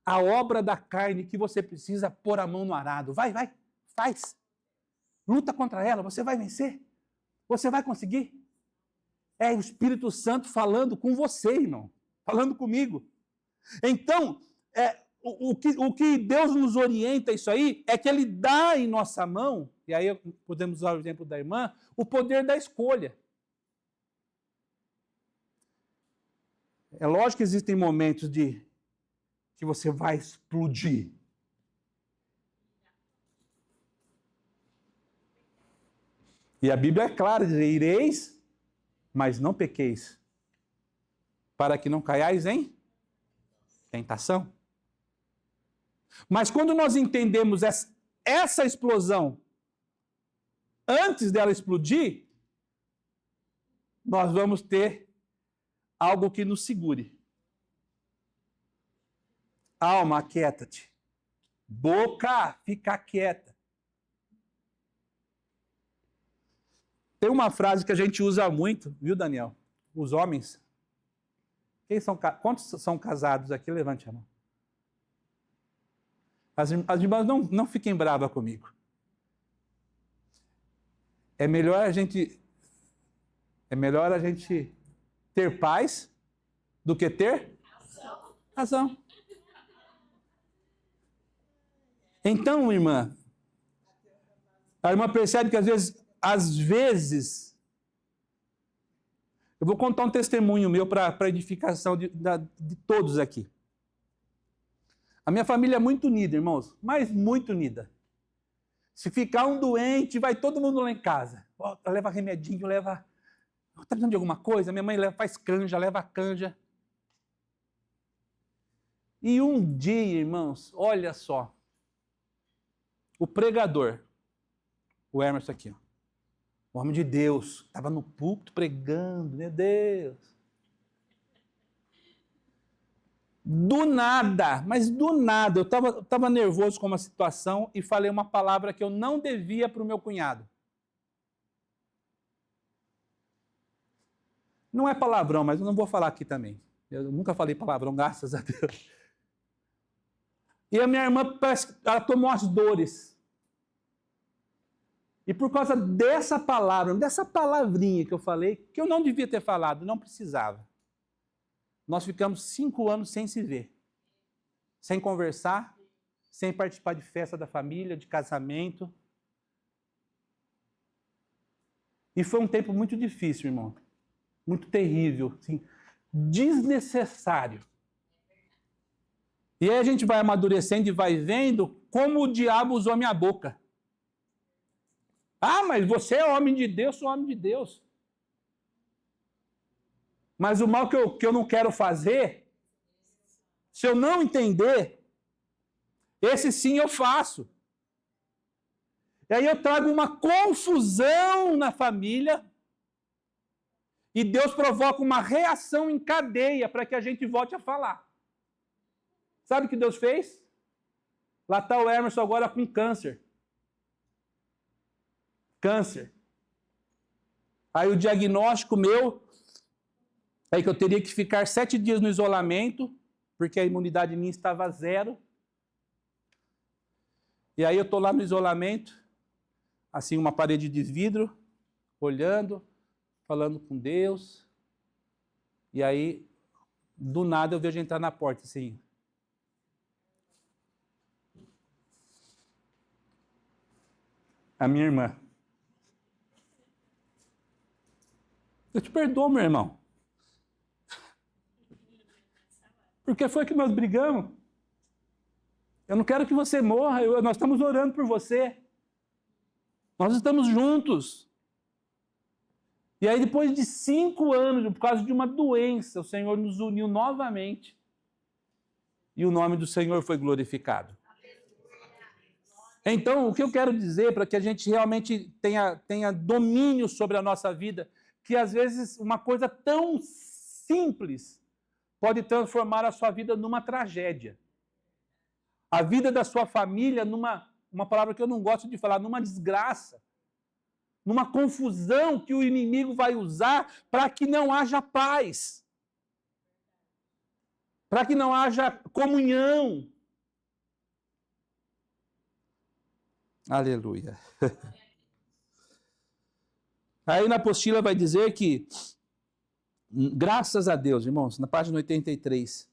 a obra da carne que você precisa pôr a mão no arado? Vai, faz. Luta contra ela, você vai vencer. Você vai conseguir. É o Espírito Santo falando com você, irmão. Falando comigo. Então, o que Deus nos orienta isso aí é que Ele dá em nossa mão, e aí podemos usar o exemplo da irmã, o poder da escolha. É lógico que existem momentos que você vai explodir. E a Bíblia é clara, diz: ireis, mas não pequeis, para que não caiais em tentação. Mas quando nós entendemos essa explosão, antes dela explodir, nós vamos ter algo que nos segure. Alma, aquieta-te. Boca, fica quieta. Tem uma frase que a gente usa muito, viu, Daniel? Os homens. Quantos são casados aqui? Levante a mão. As irmãs não fiquem bravas comigo. É melhor a gente ter paz do que ter razão. Então, irmã, a irmã percebe que às vezes, eu vou contar um testemunho meu para a edificação de todos aqui. A minha família é muito unida, irmãos, mas muito unida. Se ficar um doente, vai todo mundo lá em casa. Leva remedinho, leva... Está precisando de alguma coisa? Minha mãe faz canja, leva canja. E um dia, irmãos, olha só, o pregador, o Emerson aqui, ó, o homem de Deus, estava no púlpito pregando, meu Deus. Do nada, mas do nada, eu estava nervoso com uma situação e falei uma palavra que eu não devia para o meu cunhado. Não é palavrão, mas eu não vou falar aqui também. Eu nunca falei palavrão, graças a Deus. E a minha irmã, ela tomou as dores. E por causa dessa palavra, dessa palavrinha que eu falei, que eu não devia ter falado, não precisava. Nós ficamos 5 anos sem se ver. Sem conversar, sem participar de festa da família, de casamento. E foi um tempo muito difícil, irmão. Muito terrível, assim, desnecessário. E aí a gente vai amadurecendo e vai vendo como o diabo usou a minha boca. Ah, mas você é homem de Deus, sou homem de Deus. Mas o mal que eu não quero fazer, se eu não entender, esse sim eu faço. E aí eu trago uma confusão na família e Deus provoca uma reação em cadeia para que a gente volte a falar. Sabe o que Deus fez? Lá está o Emerson agora com câncer. Câncer. Aí o diagnóstico meu Aí que eu teria que ficar 7 dias no isolamento, porque a imunidade minha estava 0. E aí eu estou lá no isolamento, assim, uma parede de vidro, olhando, falando com Deus. E aí, do nada, eu vejo entrar na porta, assim. A minha irmã. Eu te perdoo, meu irmão. Porque foi que nós brigamos. Eu não quero que você morra, nós estamos orando por você. Nós estamos juntos. E aí, depois de 5 anos, por causa de uma doença, o Senhor nos uniu novamente. E o nome do Senhor foi glorificado. Então, o que eu quero dizer, para que a gente realmente tenha domínio sobre a nossa vida, que às vezes uma coisa tão simples pode transformar a sua vida numa tragédia. A vida da sua família uma palavra que eu não gosto de falar, numa desgraça. Numa confusão que o inimigo vai usar para que não haja paz. Para que não haja comunhão. Aleluia. Aí na apostila vai dizer que, graças a Deus, irmãos, na página 83,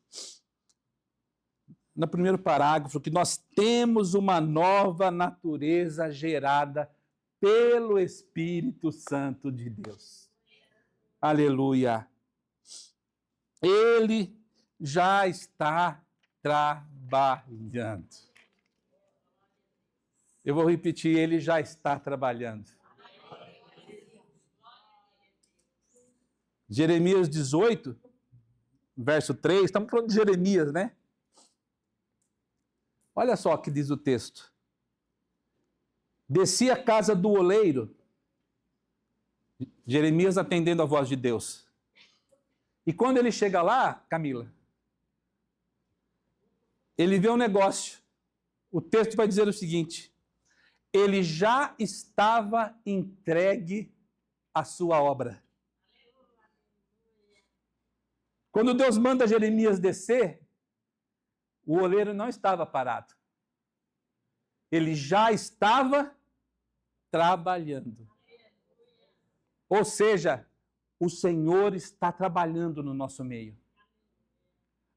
no primeiro parágrafo, que nós temos uma nova natureza gerada pelo Espírito Santo de Deus. Aleluia. Ele já está trabalhando. Eu vou repetir, ele já está trabalhando. Jeremias 18, verso 3, estamos falando de Jeremias, né? Olha só o que diz o texto. Desci à casa do oleiro, Jeremias atendendo a voz de Deus. E quando ele chega lá, Camila, ele vê um negócio. O texto vai dizer o seguinte: ele já estava entregue à sua obra. Quando Deus manda Jeremias descer, o oleiro não estava parado. Ele já estava trabalhando. Ou seja, o Senhor está trabalhando no nosso meio.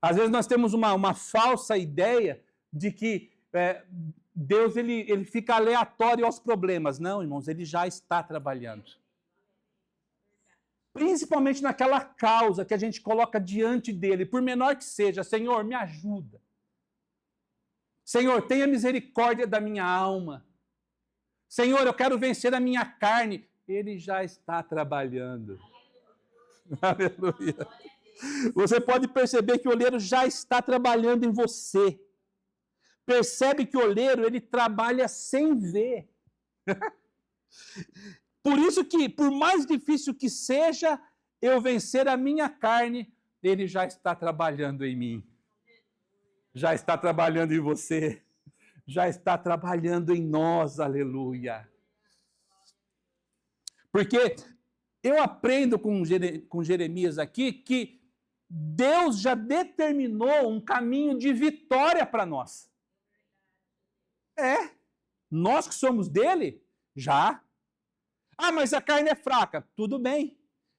Às vezes nós temos uma falsa ideia de que Deus ele fica aleatório aos problemas. Não, irmãos, ele já está trabalhando. Principalmente naquela causa que a gente coloca diante dele, por menor que seja. Senhor, me ajuda. Senhor, tenha misericórdia da minha alma. Senhor, eu quero vencer a minha carne. Ele já está trabalhando. Aleluia. Você pode perceber que o oleiro já está trabalhando em você. Percebe que o oleiro, ele trabalha sem ver. Por isso que, por mais difícil que seja eu vencer a minha carne, ele já está trabalhando em mim. Já está trabalhando em você. Já está trabalhando em nós, aleluia. Porque eu aprendo com Jeremias aqui que Deus já determinou um caminho de vitória para nós. Nós que somos dele, já. Ah, mas a carne é fraca. Tudo bem,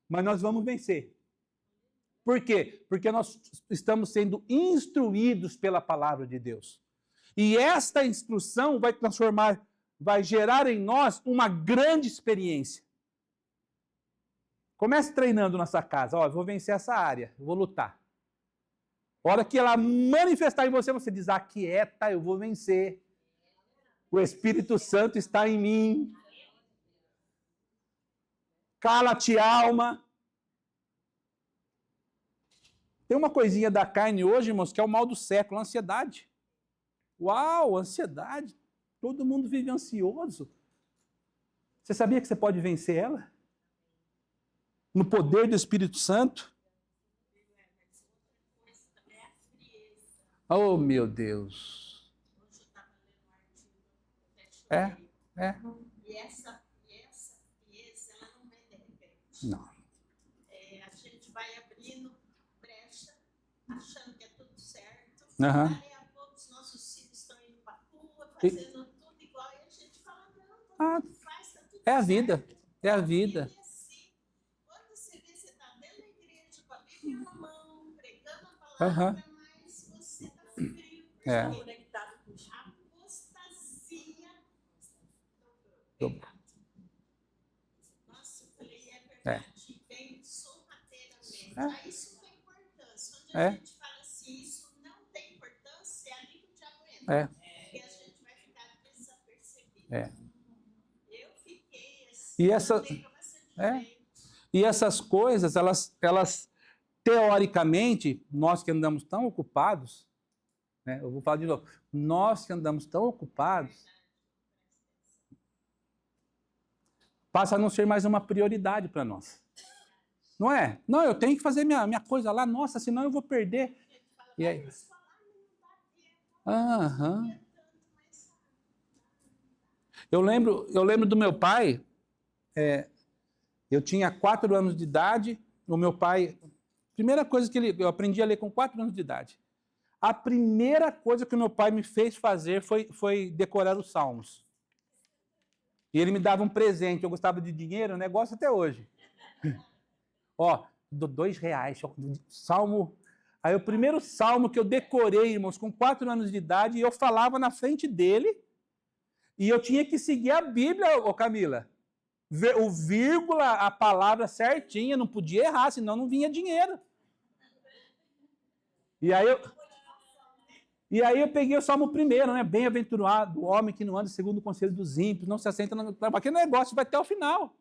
mas nós vamos vencer. Por quê? Porque nós estamos sendo instruídos pela palavra de Deus. E esta instrução vai gerar em nós uma grande experiência. Comece treinando na sua casa. Eu vou vencer essa área, eu vou lutar. A hora que ela manifestar em você, você diz, aquieta, eu vou vencer. O Espírito Santo está em mim. Cala-te, alma. Tem uma coisinha da carne hoje, irmãos, que é o mal do século, a ansiedade. Uau, ansiedade. Todo mundo vive ansioso. Você sabia que você pode vencer ela? No poder do Espírito Santo? Oh, meu Deus. E essa frieza, ela não vem de repente. Não. A gente vai abrindo Aham. Daí a pouco os nossos filhos estão indo para a rua, fazendo tudo igual, e a gente fala, não, Ah, tudo faz, tá tudo é a certo. vida. É a A vida. é assim. Quando você vê, você está dentro da igreja, com a Bíblia na mão, pregando a palavra, Aham. mas você está frio. É. Está conectado com a apostasia Eu- do pecado. Nossa, eu falei, é verdade, vem sorrateiramente. É. Aí isso tem importância. Onde É. a gente fala assim, isso não tem importância, é ali que o diabo entra. É. E a gente vai ficar desapercebido. É. Eu fiquei assim, E essa- não dei pra você é. direito. E essas coisas, elas teoricamente, nós que andamos tão ocupados, né? Eu vou falar de novo, nós que andamos tão ocupados, passa a não ser mais uma prioridade para nós. Não é? Não, eu tenho que fazer minha coisa lá, nossa, senão eu vou perder. E aí? Aham. Eu lembro do meu pai, eu tinha 4 anos de idade, o meu pai, primeira coisa que eu aprendi a ler com 4 anos de idade. A primeira coisa que o meu pai me fez fazer foi decorar os salmos. E ele me dava um presente, eu gostava de dinheiro, negócio até hoje. Ó, R$2, salmo. Aí o primeiro salmo que eu decorei, irmãos, com 4 anos de idade, e eu falava na frente dele, e eu tinha que seguir a Bíblia, ô Camila. O vírgula, a palavra certinha, não podia errar, senão não vinha dinheiro. E aí eu peguei o salmo primeiro, né? Bem-aventurado o homem que não anda segundo o conselho dos ímpios, não se assenta aquele negócio vai até o final.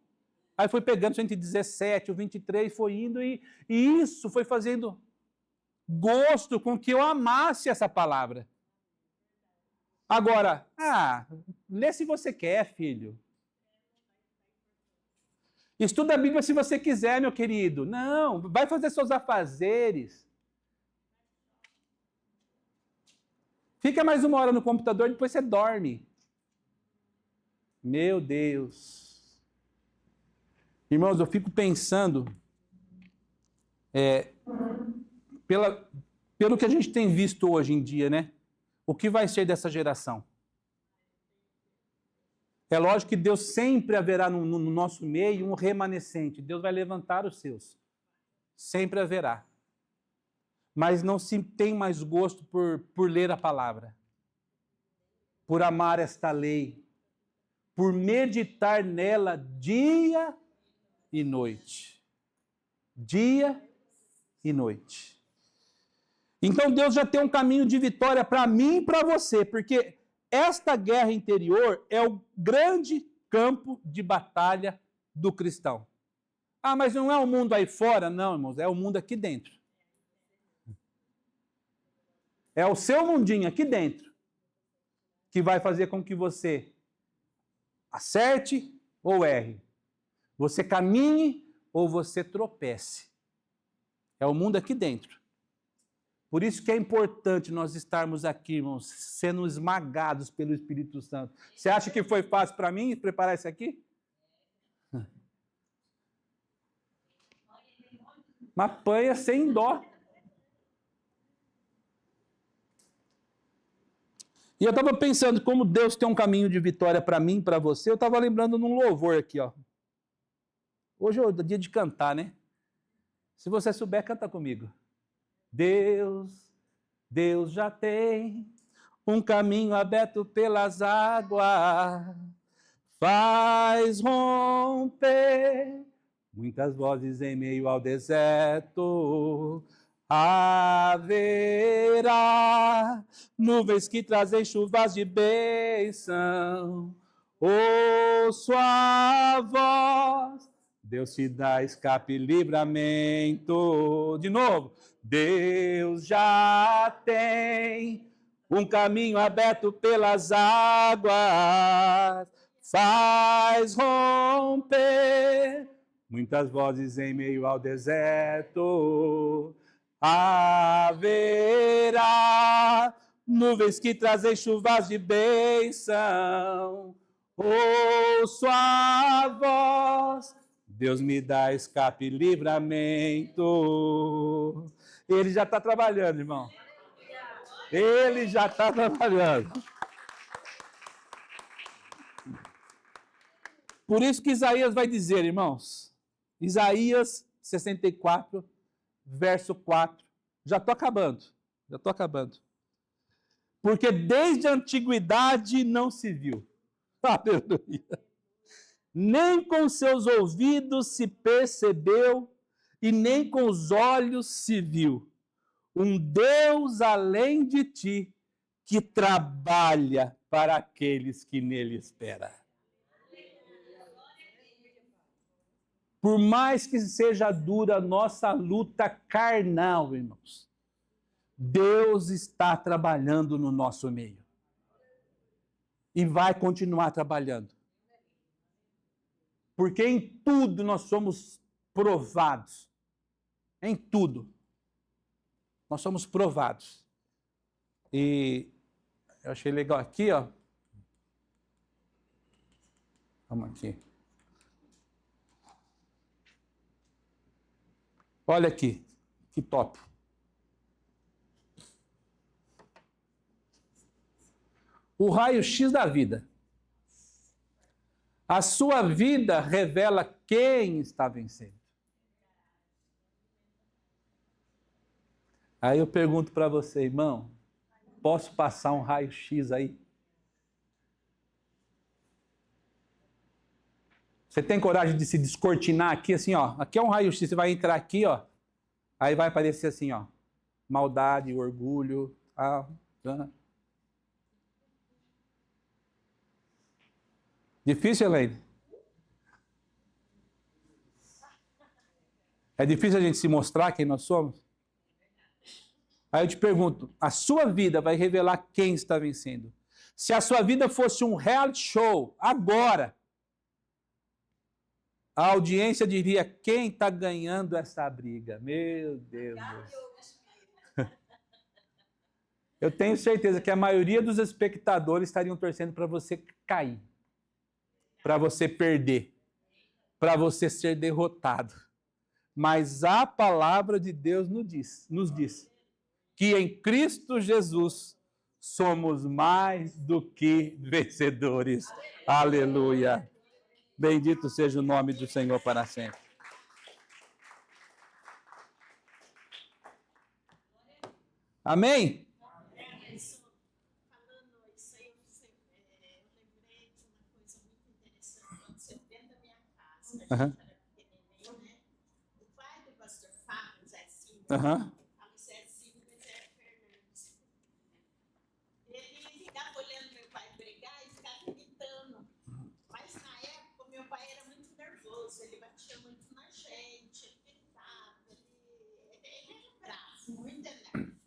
Aí foi pegando o 117, o 23, foi indo, e isso foi fazendo gosto com que eu amasse essa palavra. Agora, lê se você quer, filho. Estuda a Bíblia se você quiser, meu querido. Não, vai fazer seus afazeres. Fica mais 1 hora no computador, depois você dorme. Meu Deus. Irmãos, eu fico pensando, pelo que a gente tem visto hoje em dia, né? O que vai ser dessa geração? É lógico que Deus sempre haverá no nosso meio um remanescente. Deus vai levantar os seus. Sempre haverá. Mas não se tem mais gosto por ler a palavra, por amar esta lei, por meditar nela dia e noite. Dia e noite. Então Deus já tem um caminho de vitória para mim e para você, porque esta guerra interior é o grande campo de batalha do cristão. Mas não é o mundo aí fora? Não, irmãos, é o mundo aqui dentro. É o seu mundinho aqui dentro que vai fazer com que você acerte ou erre. Você caminhe ou você tropece. É o mundo aqui dentro. Por isso que é importante nós estarmos aqui, irmãos, sendo esmagados pelo Espírito Santo. Você acha que foi fácil para mim preparar isso aqui? Uma panha sem dó. E eu estava pensando, como Deus tem um caminho de vitória para mim e para você, eu estava lembrando num louvor aqui, ó. Hoje é o dia de cantar, né? Se você souber, canta comigo. Deus já tem um caminho aberto pelas águas, faz romper muitas vozes em meio ao deserto. Haverá nuvens que trazem chuvas de bênção. Ouço a voz, Deus te dá escape e livramento. De novo, Deus já tem um caminho aberto pelas águas, faz romper muitas vozes em meio ao deserto. Haverá nuvens que trazem chuvas de bênção. Ouço a voz, Deus me dá escape e livramento. Ele já está trabalhando, irmão. Ele já está trabalhando. Por isso que Isaías vai dizer, irmãos, Isaías 64, verso 4. Já estou acabando. Porque desde a antiguidade não se viu. Aleluia. Nem com seus ouvidos se percebeu, e nem com os olhos se viu. Um Deus além de ti, que trabalha para aqueles que nele esperam. Por mais que seja dura a nossa luta carnal, irmãos, Deus está trabalhando no nosso meio. E vai continuar trabalhando. Porque em tudo nós somos provados. Em tudo. Nós somos provados. E eu achei legal aqui, ó. Vamos aqui. Olha aqui, que top. O raio-x da vida. A sua vida revela quem está vencendo. Aí eu pergunto para você, irmão, posso passar um raio-x aí? Você tem coragem de se descortinar aqui, assim, ó? Aqui é um raio-x, você vai entrar aqui, ó. Aí vai aparecer assim, ó. Maldade, orgulho, Difícil, Elaine? É difícil a gente se mostrar quem nós somos? Aí eu te pergunto, a sua vida vai revelar quem está vencendo. Se a sua vida fosse um reality show, agora, a audiência diria, quem está ganhando essa briga? Meu Deus. Eu tenho certeza que a maioria dos espectadores estariam torcendo para você cair, para você perder, para você ser derrotado. Mas a palavra de Deus nos diz que em Cristo Jesus somos mais do que vencedores. Aleluia. Bendito seja o nome do Senhor para sempre. Amém? Falando isso aí, eu lembrei de uma coisa muito interessante. Aconteceu dentro da minha casa. A gente era pequenininho, né? O pai do pastor Fábio, Zezinho, falo Zezinho, mas é Fernandes. Ele ficava olhando meu pai brigar e ficava gritando. Mas na época, meu pai era muito nervoso, ele batia muito na gente, ele gritava, ele era bravo, muito nervoso.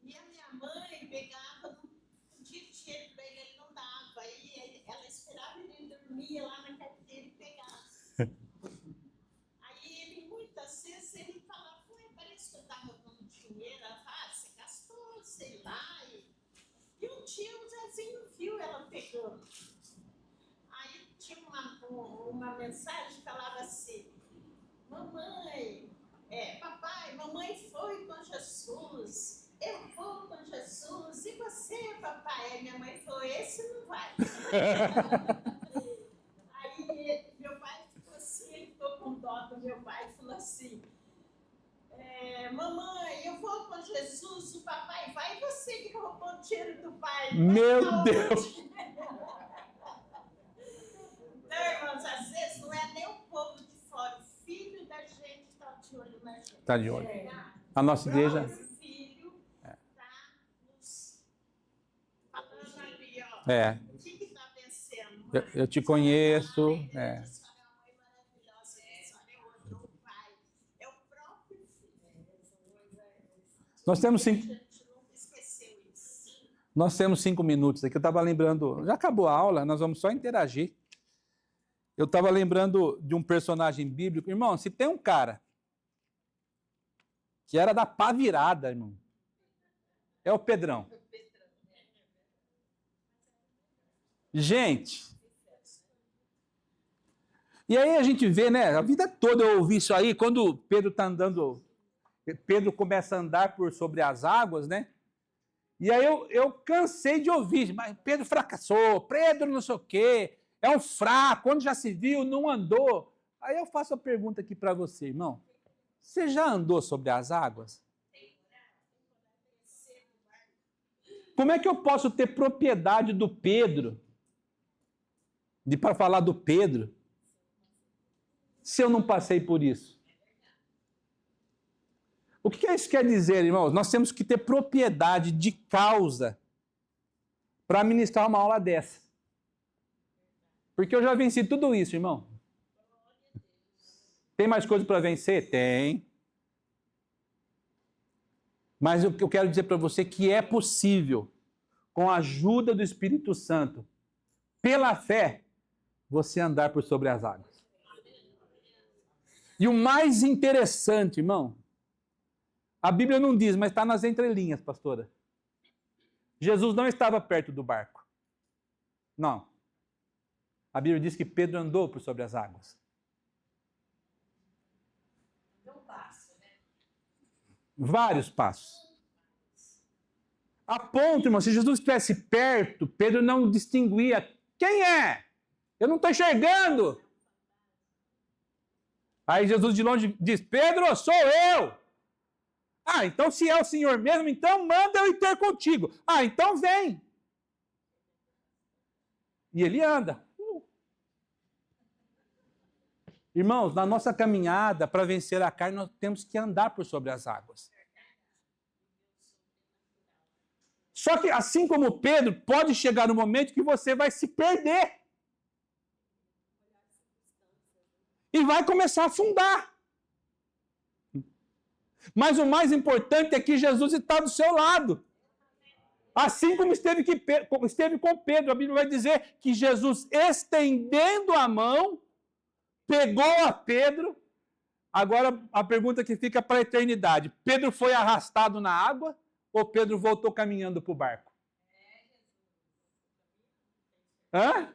E a minha mãe pegava, não podia dinheiro para ele não dava. Aí ela esperava ele dormir lá na carteira e pegava. Aí ele, muitas vezes, ele falava, parece que eu estava dando dinheiro. Ela falava, você gastou, sei lá. E um dia o Zezinho viu ela pegando. Aí tinha uma mensagem que falava assim, papai, mamãe foi com Jesus. Eu vou com Jesus. E você, papai? Aí minha mãe falou, esse não vai. Aí meu pai ficou assim, ele ficou com dó do meu pai e falou assim, mamãe, eu vou com Jesus, o papai vai, e você que roubou o dinheiro do pai. Meu Deus! Então, irmãos, às vezes não é nem o povo de fora, o filho da gente está de olho na gente. Está de olho. A nossa igreja... O filho está nos falando ali, ó. O que está vencendo? Eu te conheço. A senhora é uma mãe maravilhosa, a senhora é outro, o pai. É o próprio filho. Nós temos A gente nunca esqueceu isso. Nós temos 5 minutos aqui. Eu estava lembrando... Já acabou a aula, nós vamos só interagir. Eu estava lembrando de um personagem bíblico. Irmão, se tem um cara que era da pá virada, irmão, é o Pedrão. Gente, e aí a gente vê, né, a vida toda eu ouvi isso aí, quando Pedro está andando, Pedro começa a andar por sobre as águas, né, E aí eu cansei de ouvir, mas Pedro fracassou, Pedro não sei o quê, é um fraco, onde já se viu, não andou. Aí eu faço a pergunta aqui para você, irmão. Você já andou sobre as águas? Como é que eu posso ter propriedade do Pedro, para falar do Pedro, se eu não passei por isso? O que isso quer dizer, irmãos? Nós temos que ter propriedade de causa para ministrar uma aula dessa. Porque eu já venci tudo isso, irmão. Tem mais coisa para vencer? Tem. Mas o que eu quero dizer para você é que é possível, com a ajuda do Espírito Santo, pela fé, você andar por sobre as águas. E o mais interessante, irmão, a Bíblia não diz, mas está nas entrelinhas, pastora. Jesus não estava perto do barco. Não. A Bíblia diz que Pedro andou por sobre as águas. Vários passos. A ponto, irmão, se Jesus estivesse perto, Pedro não distinguia. Quem é? Eu não estou enxergando. Aí Jesus de longe diz, Pedro, sou eu. Ah, então se é o Senhor mesmo, então manda eu ir ter contigo. Ah, então vem. E ele anda. Irmãos, na nossa caminhada para vencer a carne, nós temos que andar por sobre as águas. Só que, assim como Pedro, pode chegar um momento que você vai se perder. E vai começar a afundar. Mas o mais importante é que Jesus está do seu lado. Assim como esteve com Pedro, a Bíblia vai dizer que Jesus, estendendo a mão, pegou a Pedro. Agora a pergunta que fica para a eternidade: Pedro foi arrastado na água ou Pedro voltou caminhando para o barco? Hã?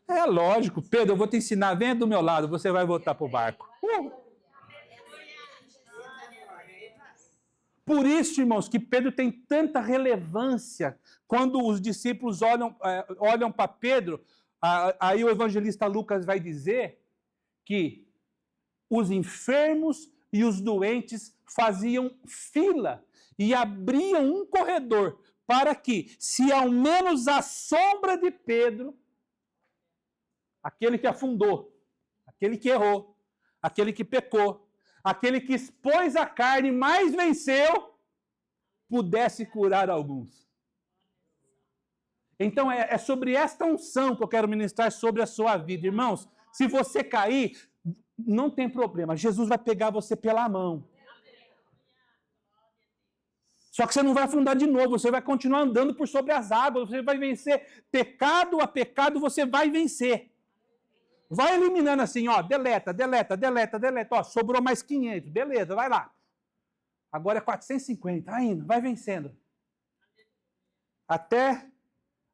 É lógico, Pedro, eu vou te ensinar, venha do meu lado, você vai voltar para o barco. Por isso, irmãos, que Pedro tem tanta relevância. Quando os discípulos olham para Pedro, aí o evangelista Lucas vai dizer que os enfermos e os doentes faziam fila e abriam um corredor para que, se ao menos a sombra de Pedro, aquele que afundou, aquele que errou, aquele que pecou, aquele que expôs a carne, mas venceu, pudesse curar alguns. Então é sobre esta unção que eu quero ministrar sobre a sua vida. Irmãos, se você cair, não tem problema, Jesus vai pegar você pela mão. Só que você não vai afundar de novo, você vai continuar andando por sobre as águas, você vai vencer pecado a pecado, você vai vencer. Vai eliminando assim, ó, deleta, ó, sobrou mais 500, beleza, vai lá. Agora é 450, tá indo, vai vencendo. Até,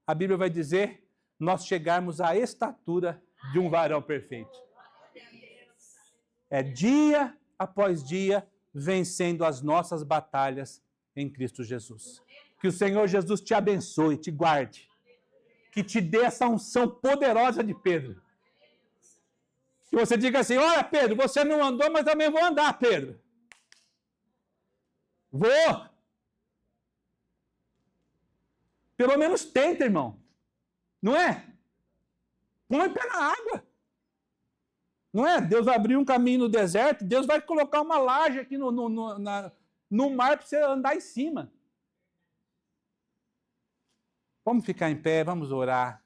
a Bíblia vai dizer, nós chegarmos à estatura de um varão perfeito. É dia após dia, vencendo as nossas batalhas em Cristo Jesus. Que o Senhor Jesus te abençoe, te guarde. Que te dê essa unção poderosa de Pedro. Que você diga assim, olha Pedro, você não andou, mas também vou andar, Pedro. Vou. Pelo menos tenta, irmão. Não é? Põe o pé na água. Não é? Deus abriu um caminho no deserto, Deus vai colocar uma laje aqui no mar para você andar em cima. Vamos ficar em pé, vamos orar.